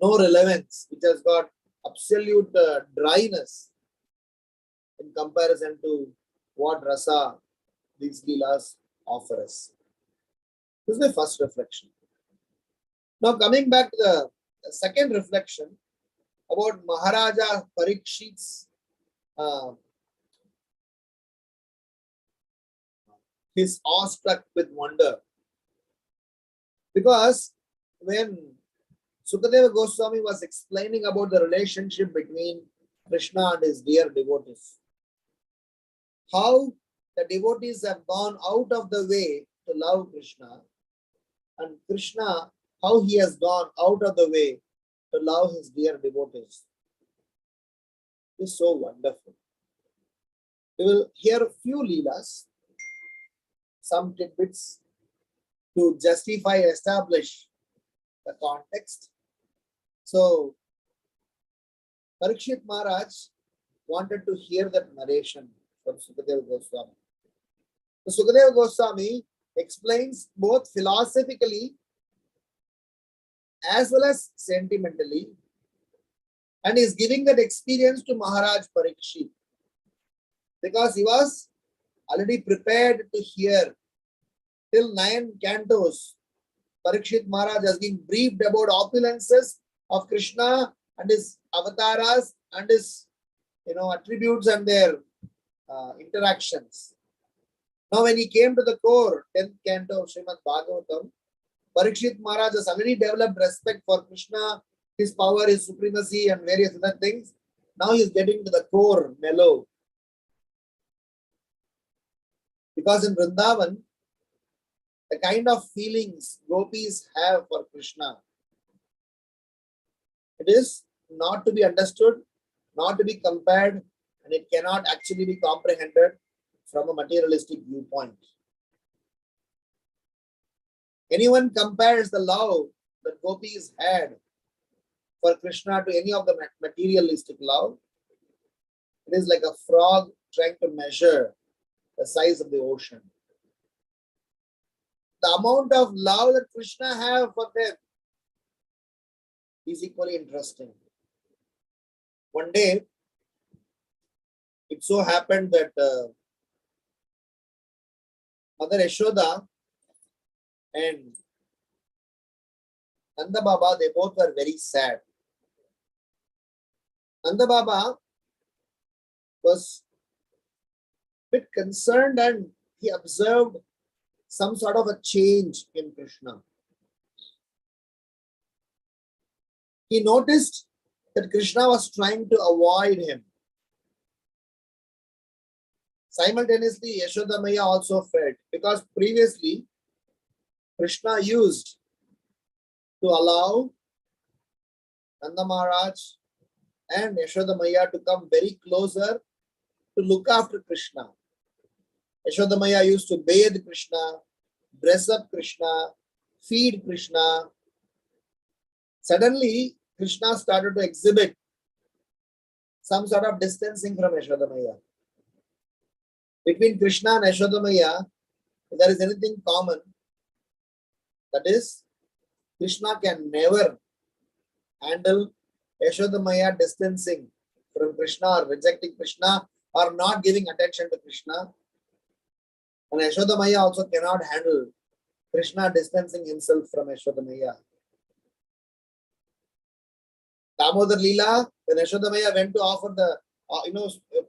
no relevance, which has got absolute dryness in comparison to what rasa these leelas offer us. This is my first reflection. Now coming back to the second reflection about Maharaja Parikshit's his awestruck with wonder. Because when Sukadeva Goswami was explaining about the relationship between Krishna and his dear devotees, how the devotees have gone out of the way to love Krishna, and Krishna, how he has gone out of the way to love his dear devotees. It's so wonderful. We will hear a few leelas, some tidbits to justify, establish the context. So, Parikshit Maharaj wanted to hear that narration from Sukadeva Goswami. So, Sukadeva Goswami explains both philosophically as well as sentimentally, and is giving that experience to Maharaj Parikshit because he was already prepared to hear till 9 cantos. Parikshit Maharaj has been briefed about opulences of Krishna and his avatars and his attributes and their interactions. Now when he came to the core, 10th canto of Srimad Bhagavatam, Parikshit Maharaj has already developed respect for Krishna, his power, his supremacy and various other things. Now he is getting to the core mellow. Because in Vrindavan, the kind of feelings gopis have for Krishna, it is not to be understood, not to be compared, and it cannot actually be comprehended from a materialistic viewpoint. Anyone compares the love that gopis had for Krishna to any of the materialistic love, it is like a frog trying to measure the size of the ocean. The amount of love that Krishna have for them is equally interesting. One day, it so happened that Mother Yashoda and Nanda Baba, they both were very sad. Nanda Baba was a bit concerned and he observed some sort of a change in Krishna. He noticed that Krishna was trying to avoid him. Simultaneously, Yashoda Maya also felt, because previously Krishna used to allow Nanda Maharaj and Yashoda Maya to come very closer to look after Krishna. Yashoda Maya used to bathe Krishna, dress up Krishna, feed Krishna. Suddenly, Krishna started to exhibit some sort of distancing from Yashoda Maya. Between Krishna and Yashoda Maya, if there is anything common, that is, Krishna can never handle Yashoda Maya distancing from Krishna or rejecting Krishna or not giving attention to Krishna. And Yashoda Maya also cannot handle Krishna distancing himself from Yashoda Maya. Damodar Leela, when Yashoda Maya went to offer the,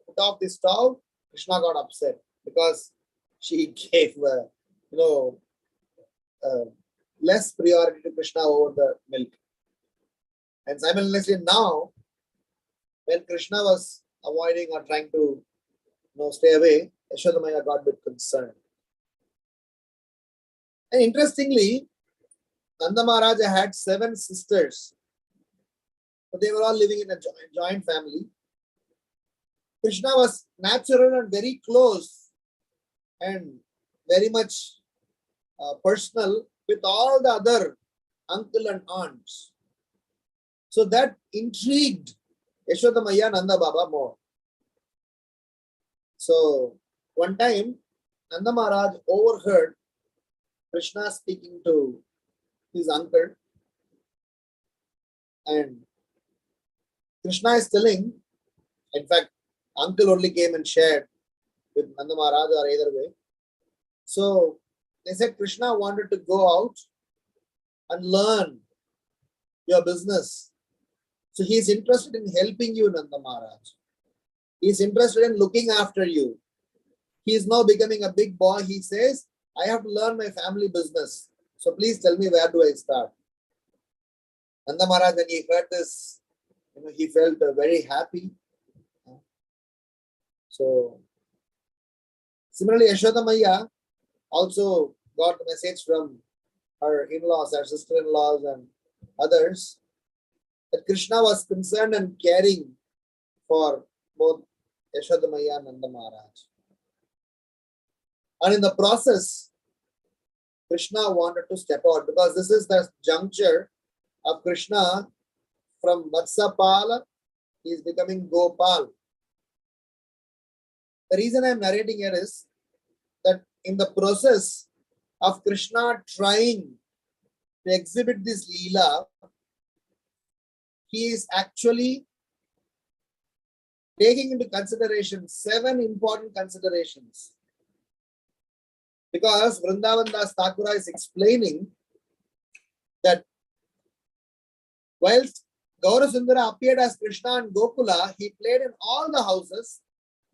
put off the stove, Krishna got upset because she gave, less priority to Krishna over the milk. And simultaneously now, when Krishna was avoiding or trying to stay away, Yashoda Maya got a bit concerned. And interestingly, Nanda Maharaja had 7 sisters. So they were all living in a joint family. Krishna was natural and very close and very much personal with all the other uncle and aunts. So that intrigued Yashoda Maya Nanda Baba more. So one time Nanda Maharaj overheard Krishna speaking to his uncle, and Krishna is telling, in fact, uncle only came and shared with Nanda Maharaj or either way. So they said Krishna wanted to go out and learn your business. So he is interested in helping you, Nanda Maharaj. He is interested in looking after you. He is now becoming a big boy. He says, I have to learn my family business. So please tell me, where do I start? Nanda Maharaj, when he heard this, he felt very happy. So similarly, Yashoda Maya also got a message from her in-laws, her sister-in-laws and others, that Krishna was concerned and caring for both Yashoda Maya and Nanda Maharaj. And in the process, Krishna wanted to step out, because this is the juncture of Krishna from Vatsapala, he is becoming Gopal. The reason I am narrating here is that in the process of Krishna trying to exhibit this Leela, he is actually taking into consideration 7 important considerations. Because Vrindavan Das Thakura is explaining that whilst Gaurasundara appeared as Krishna and Gokula, he played in all the houses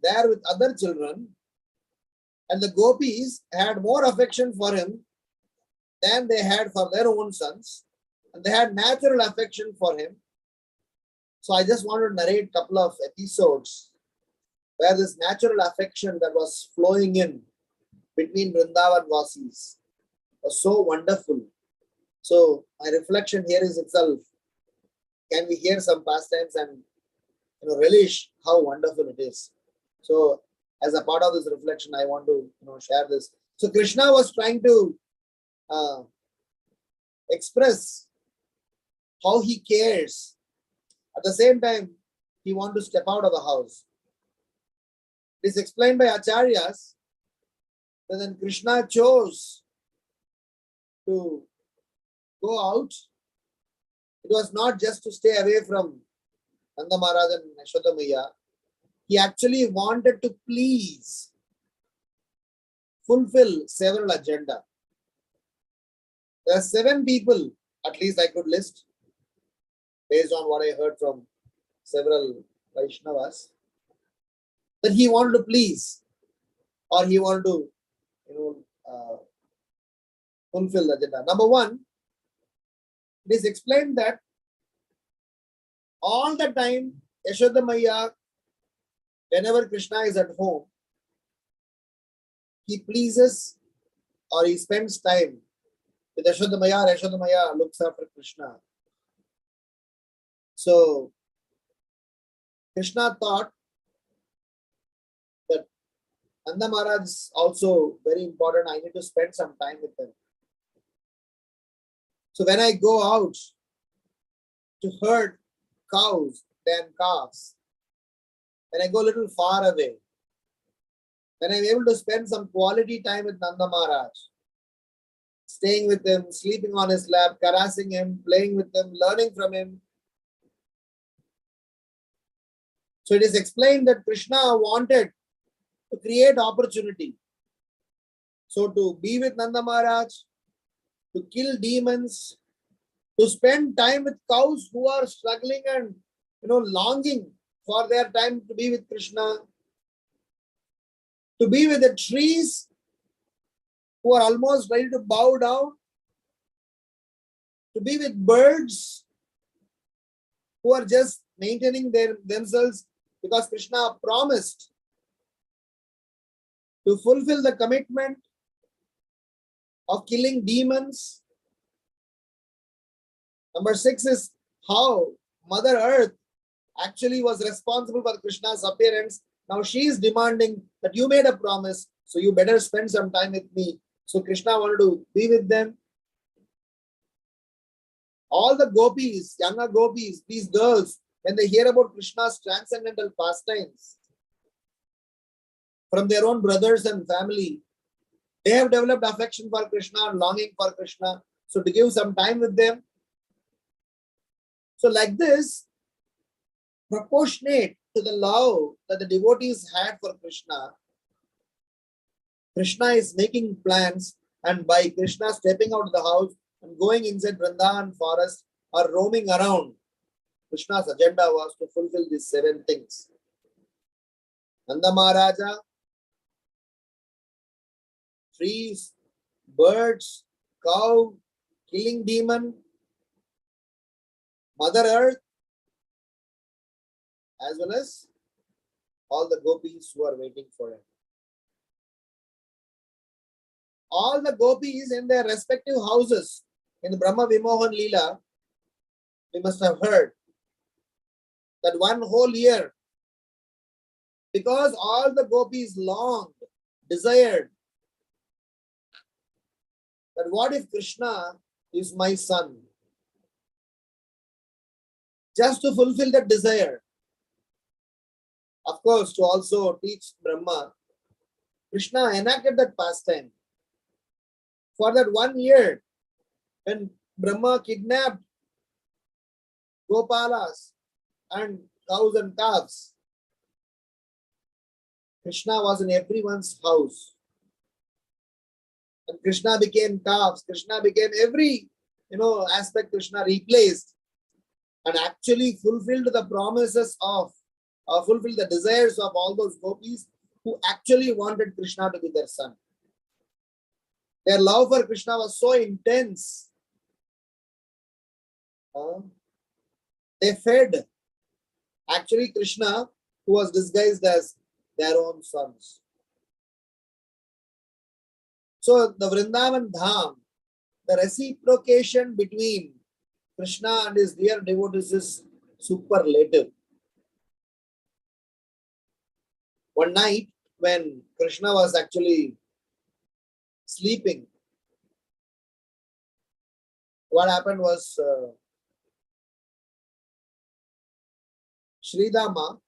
there with other children, and the gopis had more affection for him than they had for their own sons, and they had natural affection for him. So I just want to narrate a couple of episodes where this natural affection that was flowing in between Vrindavan Vasis was so wonderful. So my reflection here is itself, can we hear some pastimes and relish how wonderful it is? So as a part of this reflection, I want to share this. So Krishna was trying to express how he cares. At the same time, he wants to step out of the house. It is explained by Acharyas that when Krishna chose to go out, it was not just to stay away from Nanda Maharaj and Yashoda Maya. He actually wanted to please, fulfill several agenda. There are 7 people, at least I could list, based on what I heard from several Vaishnavas, that he wanted to please, or he wanted to, fulfill the agenda. Number 1, it is explained that all the time, Yashoda Maya, whenever Krishna is at home, he pleases or he spends time with Yashoda Maya. Yashoda Maya looks after Krishna. So Krishna thought that Nanda Maharaj is also very important. I need to spend some time with him. So when I go out to herd cows and calves, when I go a little far away, when I'm able to spend some quality time with Nanda Maharaj, staying with him, sleeping on his lap, caressing him, playing with him, learning from him. So it is explained that Krishna wanted to create opportunity. So to be with Nanda Maharaj, to kill demons, to spend time with cows who are struggling and longing for their time to be with Krishna, to be with the trees who are almost ready to bow down, to be with birds who are just maintaining themselves because Krishna promised to fulfill the commitment of killing demons. Number 6 is how Mother Earth actually was responsible for Krishna's appearance. Now she is demanding that you made a promise, so you better spend some time with me. So Krishna wanted to be with them. All the gopis, younger gopis, these girls, when they hear about Krishna's transcendental pastimes from their own brothers and family, they have developed affection for Krishna and longing for Krishna. So to give some time with them. So like this, proportionate to the love that the devotees had for Krishna, Krishna is making plans, and by Krishna stepping out of the house and going inside Vrindavan forest or roaming around, Krishna's agenda was to fulfill these 7 things. Nanda Maharaja, trees, birds, cow, killing demon, Mother Earth, as well as all the gopis who are waiting for him. All the gopis in their respective houses in the Brahma Vimohan Leela, we must have heard that one whole year, because all the gopis longed, desired, that what if Krishna is my son? Just to fulfill that desire, of course, to also teach Brahma, Krishna enacted that pastime. For that 1 year, when Brahma kidnapped Gopalas and cows and calves, Krishna was in everyone's house. And Krishna became calves, Krishna became every aspect. Krishna replaced and actually fulfilled the promises of, fulfilled the desires of all those gopis who actually wanted Krishna to be their son. Their love for Krishna was so intense. They fed actually Krishna, who was disguised as their own sons. So the Vrindavan Dham, the reciprocation between Krishna and his dear devotees is superlative. One night when Krishna was actually sleeping, what happened was Sridama,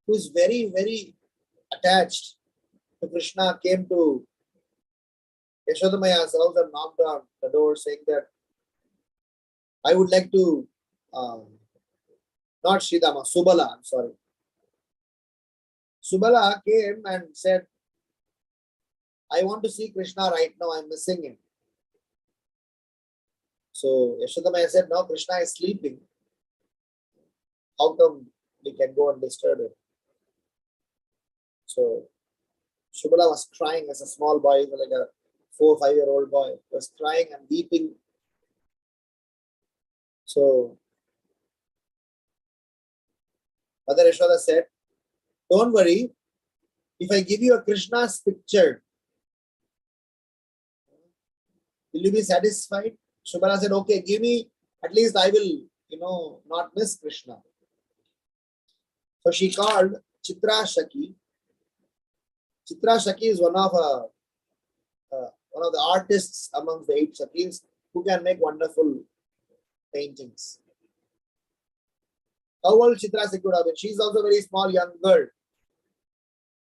who is very, very attached to Krishna, came to Yashodamaya's house and knocked on the door saying that I would like to, not Sridama, Subala, I'm sorry. Subala came and said, I want to see Krishna right now, I'm missing him. So Yashodamaya said, no, Krishna is sleeping. How come we can go and disturb him? So Subala was crying as a small boy, like a 4 or 5-year-old boy. He was crying and weeping. So Mother Yashoda said, don't worry, if I give you a Krishna's picture, will you be satisfied? Subala said, okay, give me, at least I will, not miss Krishna. So she called Chitra Shaki. Chitra Shaki is one of the artists among the 8 Shakis who can make wonderful paintings. How old Chitra Shaki would have been? She is also a very small young girl.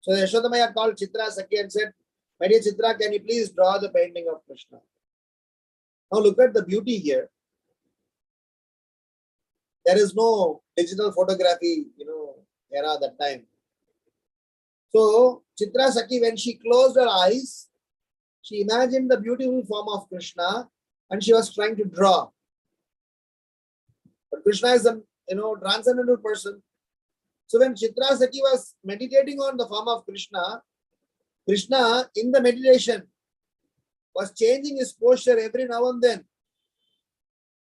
So Yashodamaya called Chitra Shaki and said, my dear Chitra, can you please draw the painting of Krishna? Now look at the beauty here. There is no digital photography, era that time. So Chitra Shaki, when she closed her eyes, she imagined the beautiful form of Krishna and she was trying to draw. But Krishna is a transcendental person. So when Chitra Shaki was meditating on the form of Krishna, Krishna in the meditation was changing his posture every now and then,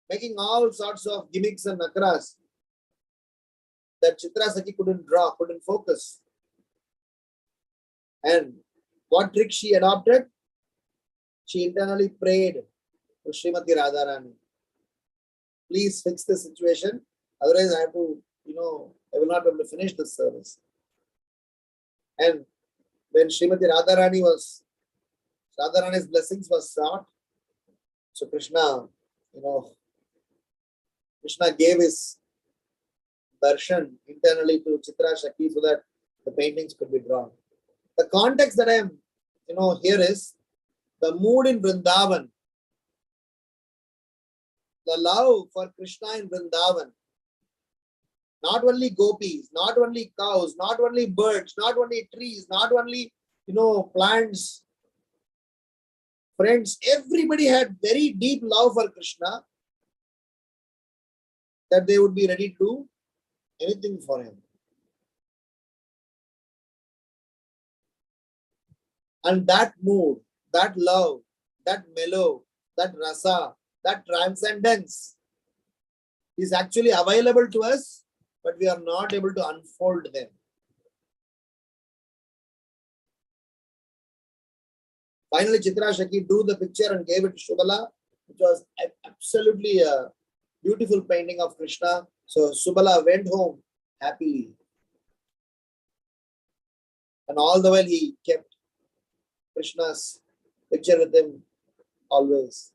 making all sorts of gimmicks and nakras that Chitra Shaki couldn't draw, couldn't focus. And what trick she adopted? She internally prayed to Srimati Radharani. Please fix the situation. Otherwise, I have to, I will not be able to finish this service. And when Srimati Radharani's blessings was sought, so Krishna gave his darshan internally to Chitra Shakti so that the paintings could be drawn. The context that I am, here is the mood in Vrindavan. The love for Krishna in Vrindavan. Not only gopis, not only cows, not only birds, not only trees, not only, plants. Friends, everybody had very deep love for Krishna that they would be ready to do anything for him. And that mood, that love, that mellow, that rasa, that transcendence is actually available to us, but we are not able to unfold them. Finally, Chitra Shakti drew the picture and gave it to Subala, which was absolutely a beautiful painting of Krishna. So Subala went home happily. And all the while he kept Krishna's picture with him always.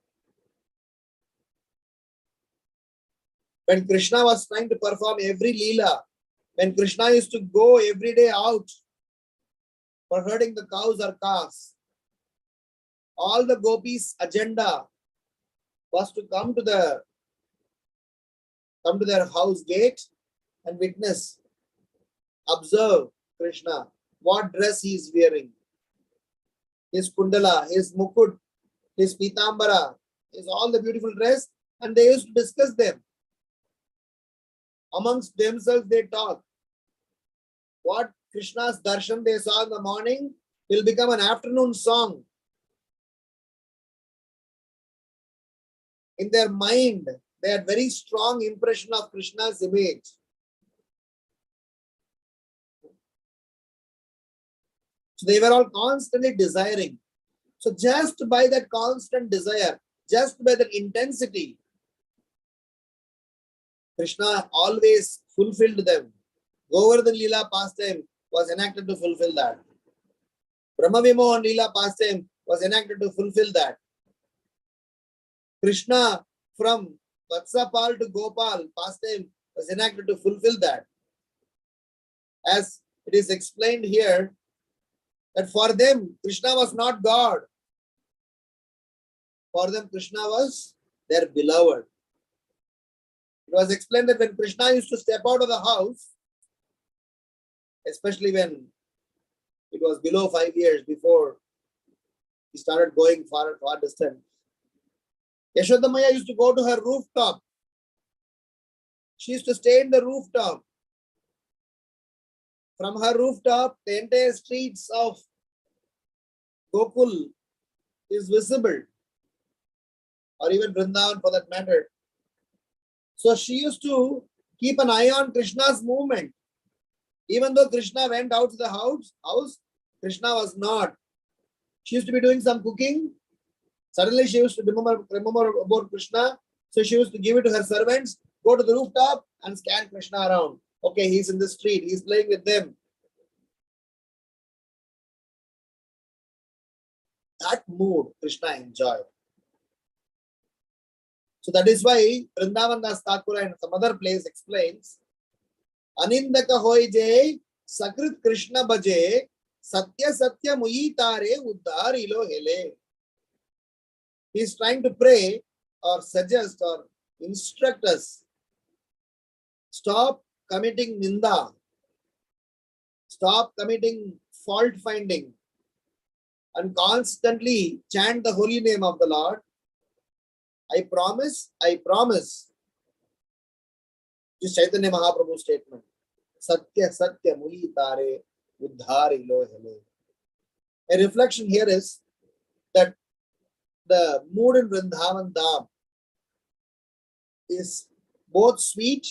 When Krishna was trying to perform every leela, when Krishna used to go every day out for herding the cows or calves, all the gopis' agenda was to come to their house gate and witness, observe Krishna, what dress he is wearing, his kundala, his mukut, his pitambara, his all the beautiful dress, and they used to discuss them. Amongst themselves they talk. What Krishna's darshan they saw in the morning will become an afternoon song. In their mind, they had very strong impression of Krishna's image. So they were all constantly desiring. So just by that constant desire, just by that intensity, Krishna always fulfilled them. Govardhan Leela pastime was enacted to fulfill that. Brahma Vimohan Leela pastime was enacted to fulfill that. Krishna from Vatsapal to Gopal pastime was enacted to fulfill that. As it is explained here, that for them, Krishna was not God. For them, Krishna was their beloved. It was explained that when Krishna used to step out of the house, especially when it was below 5 years before he started going far distant, Yashoda Maya used to go to her rooftop. She used to stay in the rooftop. From her rooftop, the entire streets of Gokul is visible, or even Vrindavan for that matter. So she used to keep an eye on Krishna's movement. Even though Krishna went out to the house, Krishna was not. She used to be doing some cooking. Suddenly she used to remember about Krishna. So she used to give it to her servants, go to the rooftop and scan Krishna around. Okay, he's in the street, he's playing with them. That mood Krishna enjoyed. So that is why Vrindavan Das Thakur and some other place explains, Anindaka hoy je Sakrit Krishna bhaje Satya Satya muyi tare uddhar ilo hele. He is trying to pray or suggest or instruct us. Stop committing ninda. Stop committing fault finding. And constantly chant the holy name of the Lord. I promise. This Caitanya Mahaprabhu statement. Satya Satya muyi tare uddhar ilo hele. A reflection here is that the mood in Vrindavan Dham is both sweet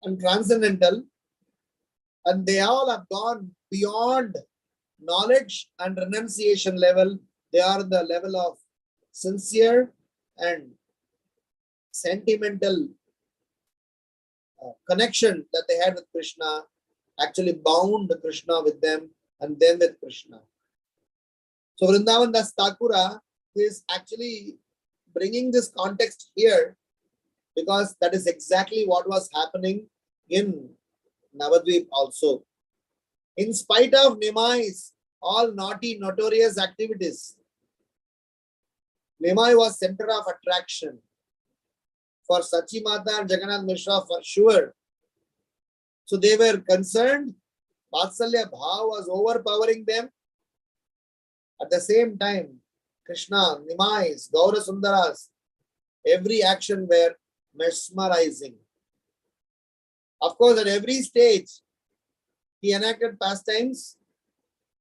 and transcendental, and they all have gone beyond knowledge and renunciation level. They are the level of sincere and sentimental connection that they had with Krishna actually bound Krishna with them and them with Krishna. So Vrindavan Das Thakura is actually bringing this context here because that is exactly what was happening in Navadvip also. In spite of Nimai's all naughty, notorious activities, Nimai was center of attraction for Sachi Mata and Jagannath Mishra for sure. So they were concerned. Vatsalya Bhav was overpowering them. At the same time, Krishna, Nimais, Gaura Sundaras, every action were mesmerizing. Of course, at every stage, he enacted pastimes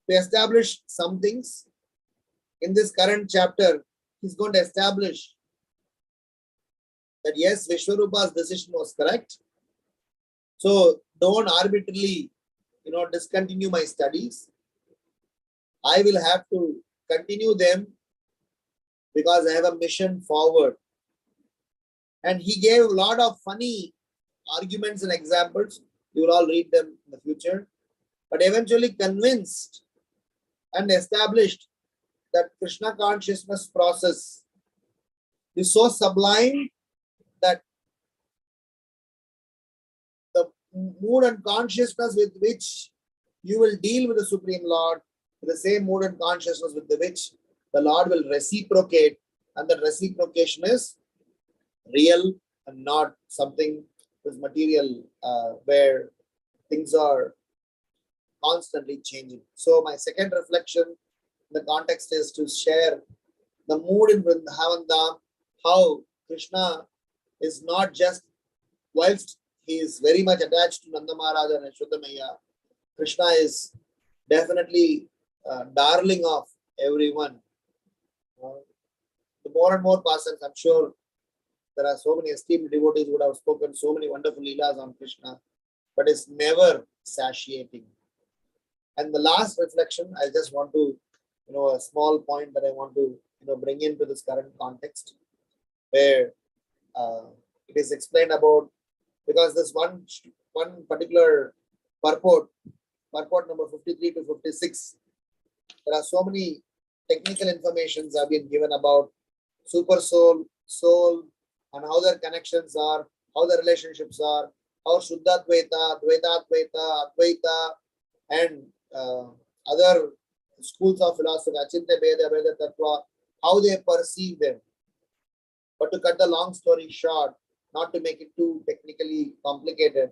to establish some things. In this current chapter, he's going to establish that yes, Vishwarupa's decision was correct. So don't arbitrarily, discontinue my studies. I will have to continue them because I have a mission forward. And he gave a lot of funny arguments and examples. You will all read them in the future. But eventually convinced and established that Krishna consciousness process is so sublime that the mood and consciousness with which you will deal with the Supreme Lord, the same mood and consciousness with which the Lord will reciprocate, and the reciprocation is real and not something that's material where things are constantly changing. So my second reflection in the context is to share the mood in Vrindavan Dham, how Krishna is not just, whilst he is very much attached to Nanda Maharaj and Yashoda, Krishna is definitely darling of everyone. The more and more persons, I'm sure there are so many esteemed devotees who would have spoken so many wonderful leelas on Krishna, but it's never satiating. And the last reflection, I just want to, a small point that I want to, bring into this current context, where it is explained about, because this one particular purport number 53 to 56, there are so many technical informations have been given about super soul, soul, and how their connections are, how the relationships are, how Shuddha-dvaita, Dvaita-dvaita, Advaita, and other schools of philosophy, Achintya Bheda, Veda Tattva, how they perceive them. But to cut the long story short, not to make it too technically complicated,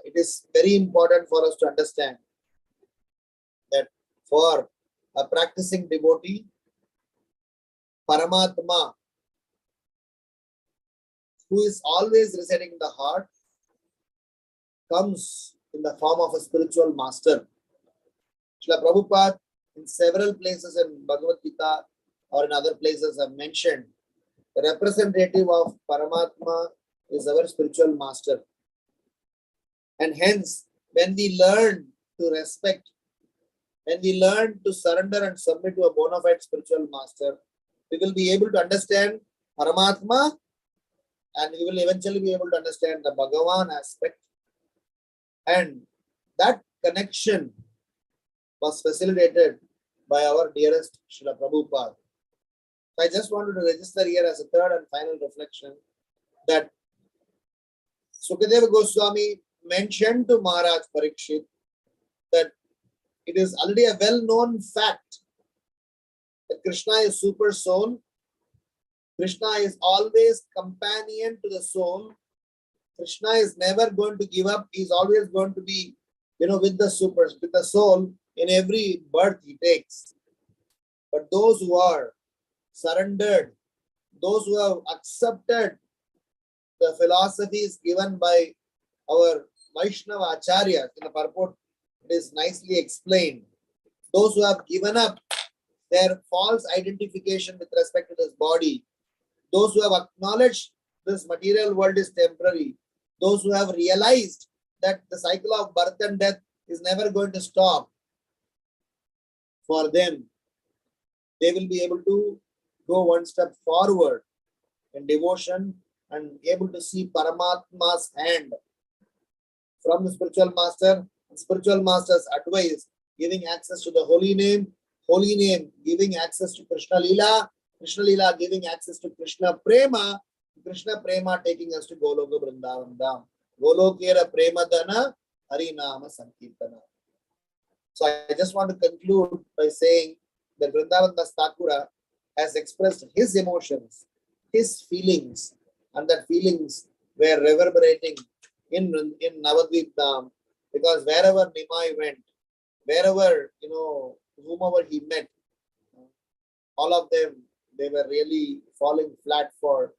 it is very important for us to understand that for a practicing devotee, Paramatma, who is always residing in the heart, comes in the form of a spiritual master. Srila Prabhupada, in several places in Bhagavad Gita or in other places, have mentioned the representative of Paramatma is our spiritual master. And hence, when we learn to respect, when we learn to surrender and submit to a bona fide spiritual master, we will be able to understand Paramatma, and we will eventually be able to understand the Bhagavan aspect. And that connection was facilitated by our dearest Srila Prabhupada. So I just wanted to register here as a third and final reflection that Sukadeva Goswami mentioned to Maharaj Parikshit that it is already a well-known fact that Krishna is super soul. Krishna is always companion to the soul. Krishna is never going to give up. He is always going to be, with the soul in every birth he takes. But those who are surrendered, those who have accepted the philosophies given by our Vaishnava Acharyas, in the purport it is nicely explained. Those who have given up their false identification with respect to this body, those who have acknowledged this material world is temporary, those who have realized that the cycle of birth and death is never going to stop, for them, they will be able to go one step forward in devotion and able to see Paramatma's hand from the spiritual master, spiritual master's advice, giving access to the holy name giving access to Krishna Leela giving access to Krishna Prema taking us to Goloka Vrindavan Dham. Golokera Prema Dana Harinama Sankirtana. So I just want to conclude by saying that Vrindavan Das Thakura has expressed his emotions, his feelings, and that feelings were reverberating in Navadvip Dham, because wherever Nimai went, wherever, whomever he met, all of them, they were really falling flat for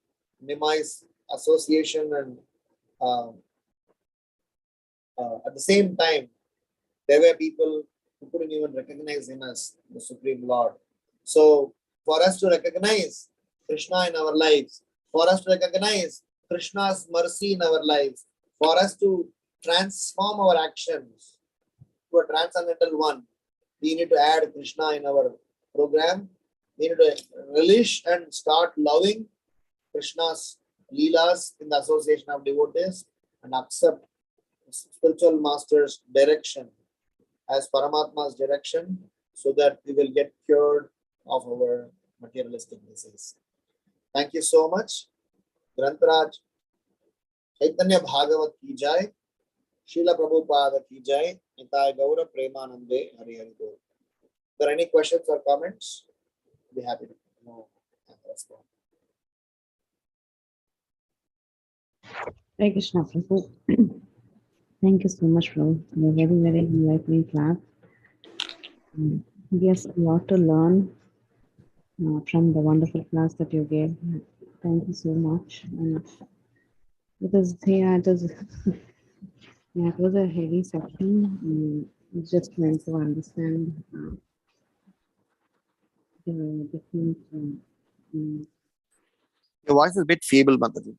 Nimai's association, and at the same time, there were people who couldn't even recognize him as the Supreme Lord. So for us to recognize Krishna in our lives, for us to recognize Krishna's mercy in our lives, for us to transform our actions to a transcendental one, we need to add Krishna in our program. We need to relish and start loving Krishna's Leelas in the association of devotees and accept spiritual master's direction as Paramatma's direction, so that we will get cured of our materialistic disease. Thank you so much. Grantaraj, Caitanya Bhagavata Ki Jai, Srila Prabhupada Ki Jai, Nitai Gaura Premanande Hari Hari Bol. If there are any questions or comments, I'll be happy to know and respond. Hare Krishna, Prabhu. Thank you so much, Prabhu. A very, very enlightening class. Yes, a lot to learn from the wonderful class that you gave. Thank you so much. And it was, it was a heavy session. Just trying to understand the different. Your voice is a bit feeble, Mataji.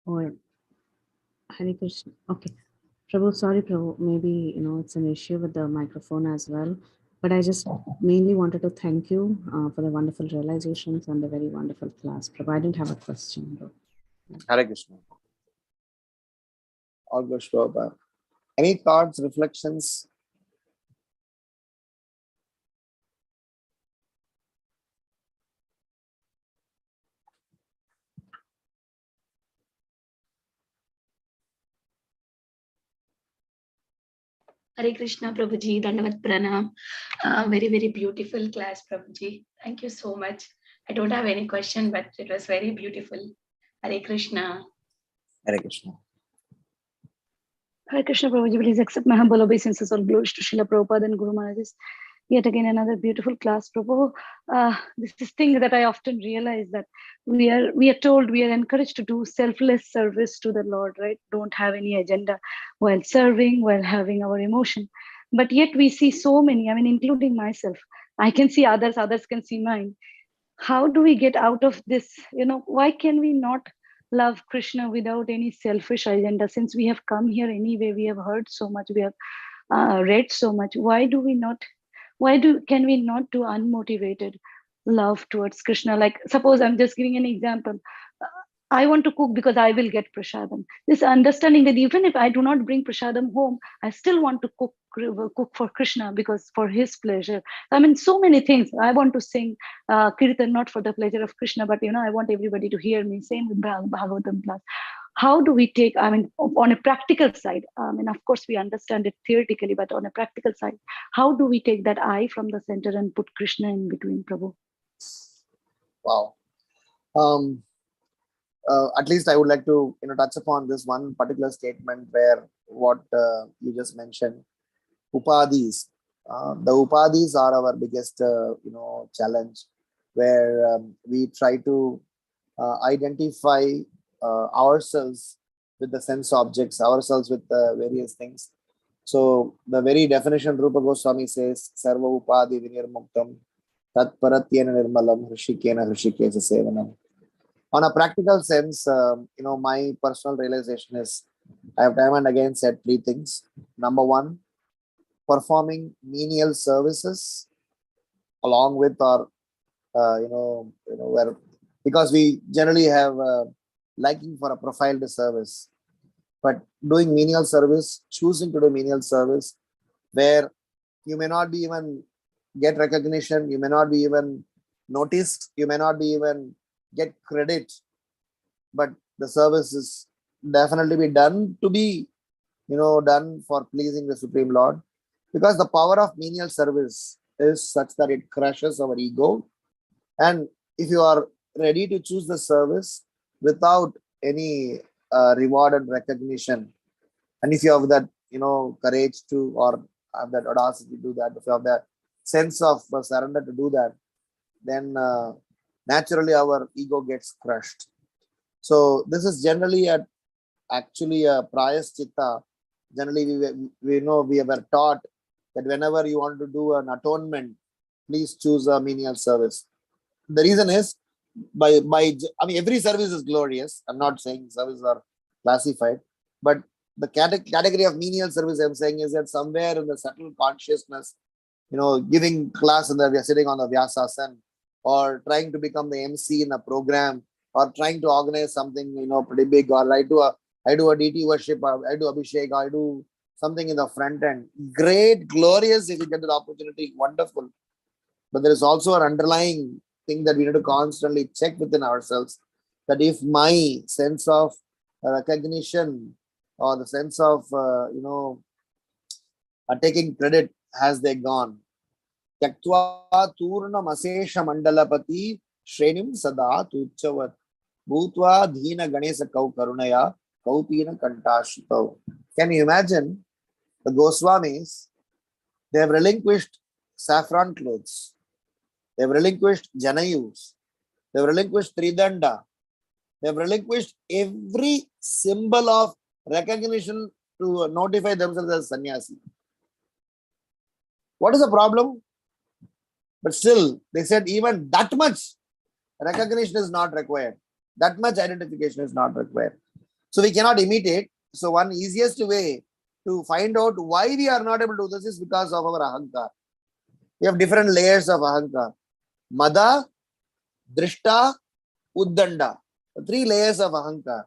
Or Hare Krishna. Okay. Prabhu, sorry, Prabhu. Maybe, it's an issue with the microphone as well. But I just mainly wanted to thank you for the wonderful realizations and the very wonderful class. Prabhu, I didn't have a question, though. Hare Krishna. All good, Prabhupada. Any thoughts, reflections? Hare Krishna, Prabhuji, Dandavat Pranam. Very, very beautiful class, Prabhuji. Thank you so much. I don't have any question, but it was very beautiful. Hare Krishna. Hare Krishna. Hare Krishna, Prabhuji, please accept my humble obeisances. All glories to Srila Prabhupada and Guru Maharaj's. Yet again, another beautiful class, Prabhu. This is thing that I often realize, that we are told, we are encouraged to do selfless service to the Lord, right? Don't have any agenda while serving, while having our emotion. But yet we see so many, including myself. I can see others can see mine. How do we get out of this? Why can we not love Krishna without any selfish agenda? Since we have come here anyway, we have heard so much, we have read so much. Can we not do unmotivated love towards Krishna? Like, suppose I'm just giving an example. I want to cook because I will get prasadam. This understanding that even if I do not bring prasadam home, I still want to cook for Krishna because for his pleasure. So many things. I want to sing kirtan not for the pleasure of Krishna, but I want everybody to hear me. Same with Bhagavatam class. How do we take, on a practical side, of course we understand it theoretically, but on a practical side, how do we take that I from the center and put Krishna in between, Prabhu? Wow. At least I would like to touch upon this one particular statement where what you just mentioned, upadhis. The upadhis are our biggest challenge, where we try to identify ourselves with the sense objects, ourselves with various things. So the very definition Rupa Goswami says, Sarva upadhi vinirmuktam tat paratyena nirmalam hrishikena hrishikesa sevanam. On a practical sense, my personal realization is, I have time and again said three things. Number one, performing menial services along with our, where because we generally have a liking for a profiled service. But doing menial service, choosing to do menial service, where you may not be even get recognition, you may not be even noticed, you may not be even get credit, but the service is definitely be done to be, done for pleasing the Supreme Lord, because the power of menial service is such that it crushes our ego. And if you are ready to choose the service without any reward and recognition, and if you have that, courage to, or have that audacity to do that, if you have that sense of surrender to do that, then naturally our ego gets crushed. So this is generally actually a prayaschitta. Generally, we know we were taught that whenever you want to do an atonement, please choose a menial service. The reason is, I mean, every service is glorious. I'm not saying services are classified, but the category of menial service I'm saying is that somewhere in the subtle consciousness, giving class and we are sitting on the Vyasasan, or trying to become the MC in a program, or trying to organize something, pretty big, or I do a DT worship, or I do Abhishek, or I do something in the front end. Great, glorious if you get the opportunity, wonderful. But there is also an underlying thing that we need to constantly check within ourselves, that if my sense of recognition or the sense of taking credit, has they gone? Tyaktva turnam asesha mandalapati shrenim sada tuchavat bhutva dhina ganesa kau karunaya kaupina kantashito. Can you imagine the Goswamis? They have relinquished saffron clothes. They have relinquished janayus. They have relinquished tridanda. They have relinquished every symbol of recognition to notify themselves as sannyasi. What is the problem? But still, they said even that much recognition is not required. That much identification is not required. So we cannot imitate. So one easiest way to find out why we are not able to do this is because of our ahankar. We have different layers of ahankar. Mada, Drishta, Uddanda. 3 layers of ahankar.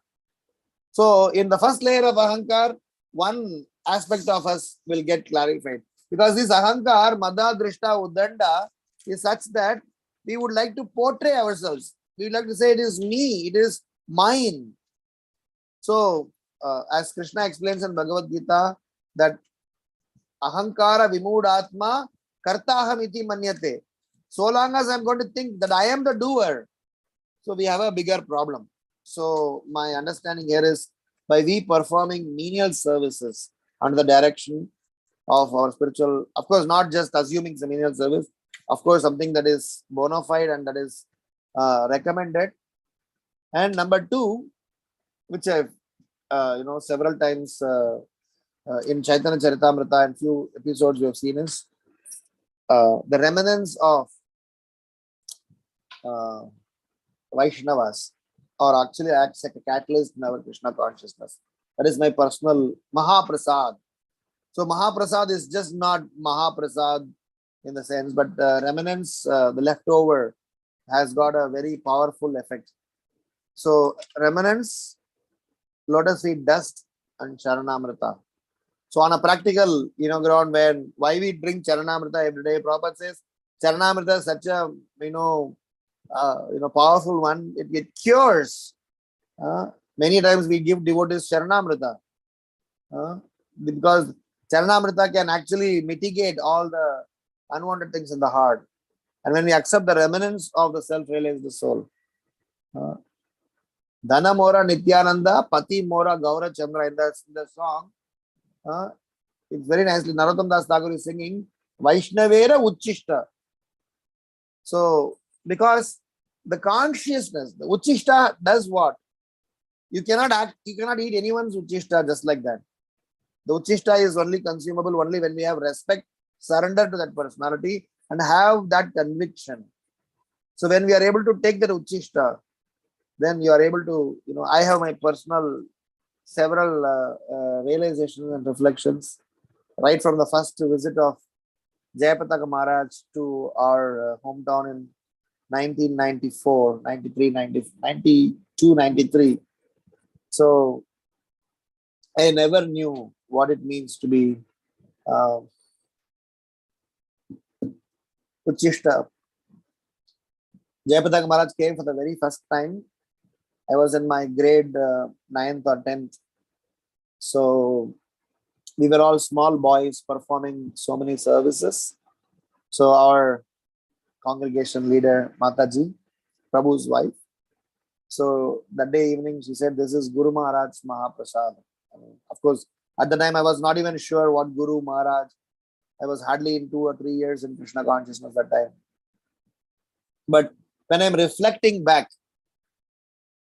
So in the first layer of ahankar, one aspect of us will get clarified. Because this ahankar, Mada, Drishta, Uddanda is such that we would like to portray ourselves. We would like to say it is me, it is mine. So as Krishna explains in Bhagavad Gita, that ahankara vimudatma kartaham iti manyate. So long as I'm going to think that I am the doer, so we have a bigger problem. So my understanding here is, by we performing menial services under the direction of our spiritual, of course, not just assuming the menial service, of course, something that is bona fide and that is recommended. And number 2, which I've several times in Chaitanya Charitamrita and few episodes we have seen, is the remnants of Vaishnavas, or actually acts like a catalyst in our Krishna consciousness. That is my personal Mahaprasad. So Mahaprasad is just not Mahaprasad in the sense, but remnants, the leftover, has got a very powerful effect. So remnants, lotus feet dust, and Charanamrita. So on a practical, ground, why we drink Charanamrita every day, Prabhupada says Charanamrita is such a powerful one. It cures. Many times we give devotees Charanamrita because Charanamrita can actually mitigate all the unwanted things in the heart. And when we accept the remnants of the self-realized soul, Dhana Mora Nityananda, Pati Mora Gaura Chandra, in the song, it's very nicely, Narottam Das Thakur is singing, Vaishnavera Uchishta. So, because the consciousness, the Uchishta does what? You cannot eat anyone's Uchishta just like that. The Uchishta is only consumable only when we have respect, surrender to that personality, and have that conviction. So when we are able to take that Uchishta, then you are able to, I have my personal several realizations and reflections, right from the first visit of Jayapataka Maharaj to our hometown in 1994, 93, 92, 93. So I never knew what it means to be Uchishta. Jayapataka Maharaj came for the very first time. I was in my grade 9th or 10th. So we were all small boys performing so many services. So our congregation leader, Mataji, Prabhu's wife. So that day evening, she said, "This is Guru Maharaj's Mahaprasad." Of course, at the time, I was not even sure what Guru Maharaj. I was hardly in 2 or 3 years in Krishna consciousness that time. But when I'm reflecting back,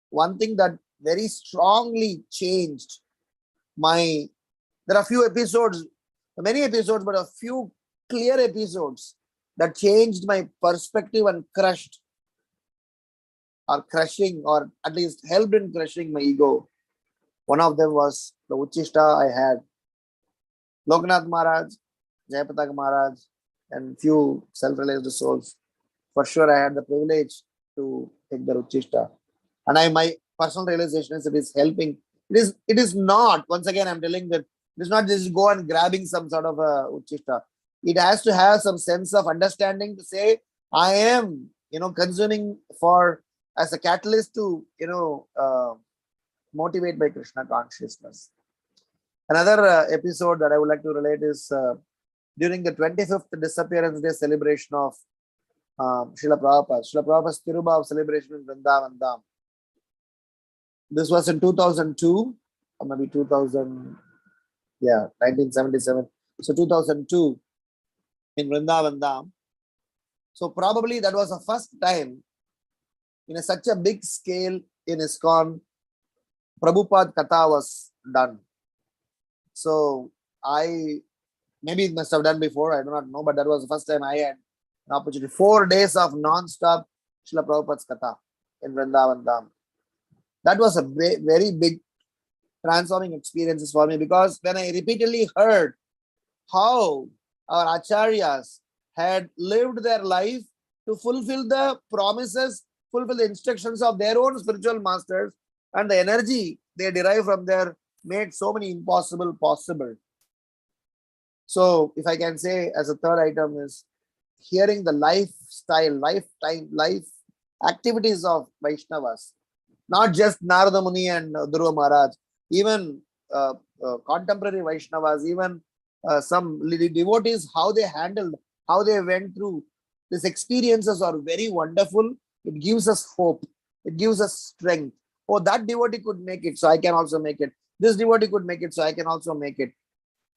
one thing that very strongly changed my, there are few episodes, many episodes, but a few clear episodes that changed my perspective and crushed or crushing, or at least helped in crushing my ego. One of them was the Uchishta I had. Lokanath Maharaj, Jayapataka Maharaj, and few self-realized souls. For sure, I had the privilege to take the Uchishta. And my personal realization is it is helping. It is not, once again, I'm telling that it is not just go and grabbing some sort of a Uchishta. It has to have some sense of understanding to say, I am, consuming for as a catalyst to, motivate by Krishna consciousness. Another episode that I would like to relate is during the 25th disappearance day celebration of Srila Prabhupada. Srila Prabhupada's Tirubhav celebration in Vrindavan Dham. This was in 2002, or maybe 1977. So 2002 in Vrindavan Dham. So probably that was the first time in such a big scale in ISKCON, Prabhupada Katha was done. So maybe it must have done before, I do not know, but that was the first time I had an opportunity. 4 days of non-stop Srila Prabhupada's Katha in Vrindavan Dham. That was a very big transforming experiences for me, because when I repeatedly heard how our acharyas had lived their life to fulfill the promises, fulfill the instructions of their own spiritual masters, and the energy they derive from there made so many impossible possible. So if I can say as a third item is hearing the lifestyle, lifetime, life activities of Vaishnavas, not just Narada Muni and Dhruva Maharaj, even contemporary Vaishnavas, even some devotees, how they handled, how they went through these experiences are very wonderful. It gives us hope. It gives us strength. Oh, that devotee could make it, so I can also make it. This devotee could make it, so I can also make it.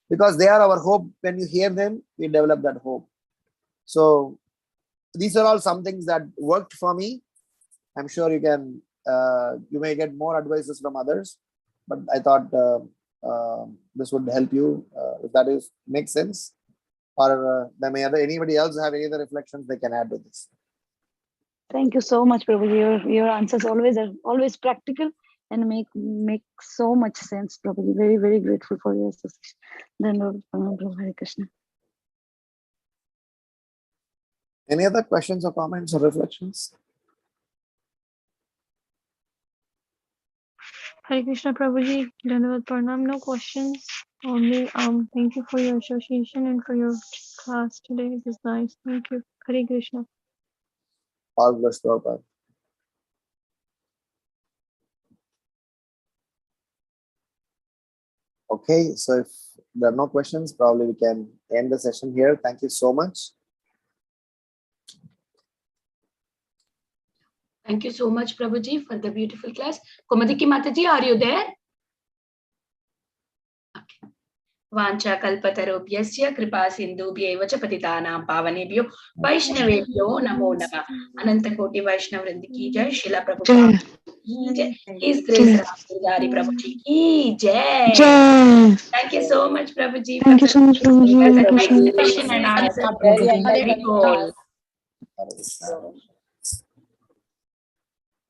Because they are our hope. When you hear them, we develop that hope. So these are all some things that worked for me. I'm sure you can, you may get more advices from others, but I thought this would help you, if that makes sense. Or anybody else have any other reflections they can add to this. Thank you so much, Prabhuji. Your answers are always practical and make so much sense, Prabhuji. Very, very grateful for your association. Then Hare Krishna. Any other questions or comments or reflections? Hare Krishna, Prabhuji. Dandavad Pranam. No questions. Only thank you for your association and for your class today. It is nice. Thank you. Hare Krishna. All blessed, Prabhupada. Okay, so if there are no questions, probably we can end the session here. Thank you so much. Thank you so much, Prabhuji, for the beautiful class. Komadiki Mataji, are you there? Okay. Vancha kalpatarobhyasya kripa sindhubhyeva cha patitanam pavanebhyo vaishnavebhyo namo namah. Ananta koti Vaishnav Vrindi ki jai. Srila Prabhupada ki jai. His Grace Ramgiridhari Prabhuji ki jai. Thank you so much, Prabhuji. Thank you so much, Prabhuji. That's a nice question and answer. Very cool. Hare Krishna.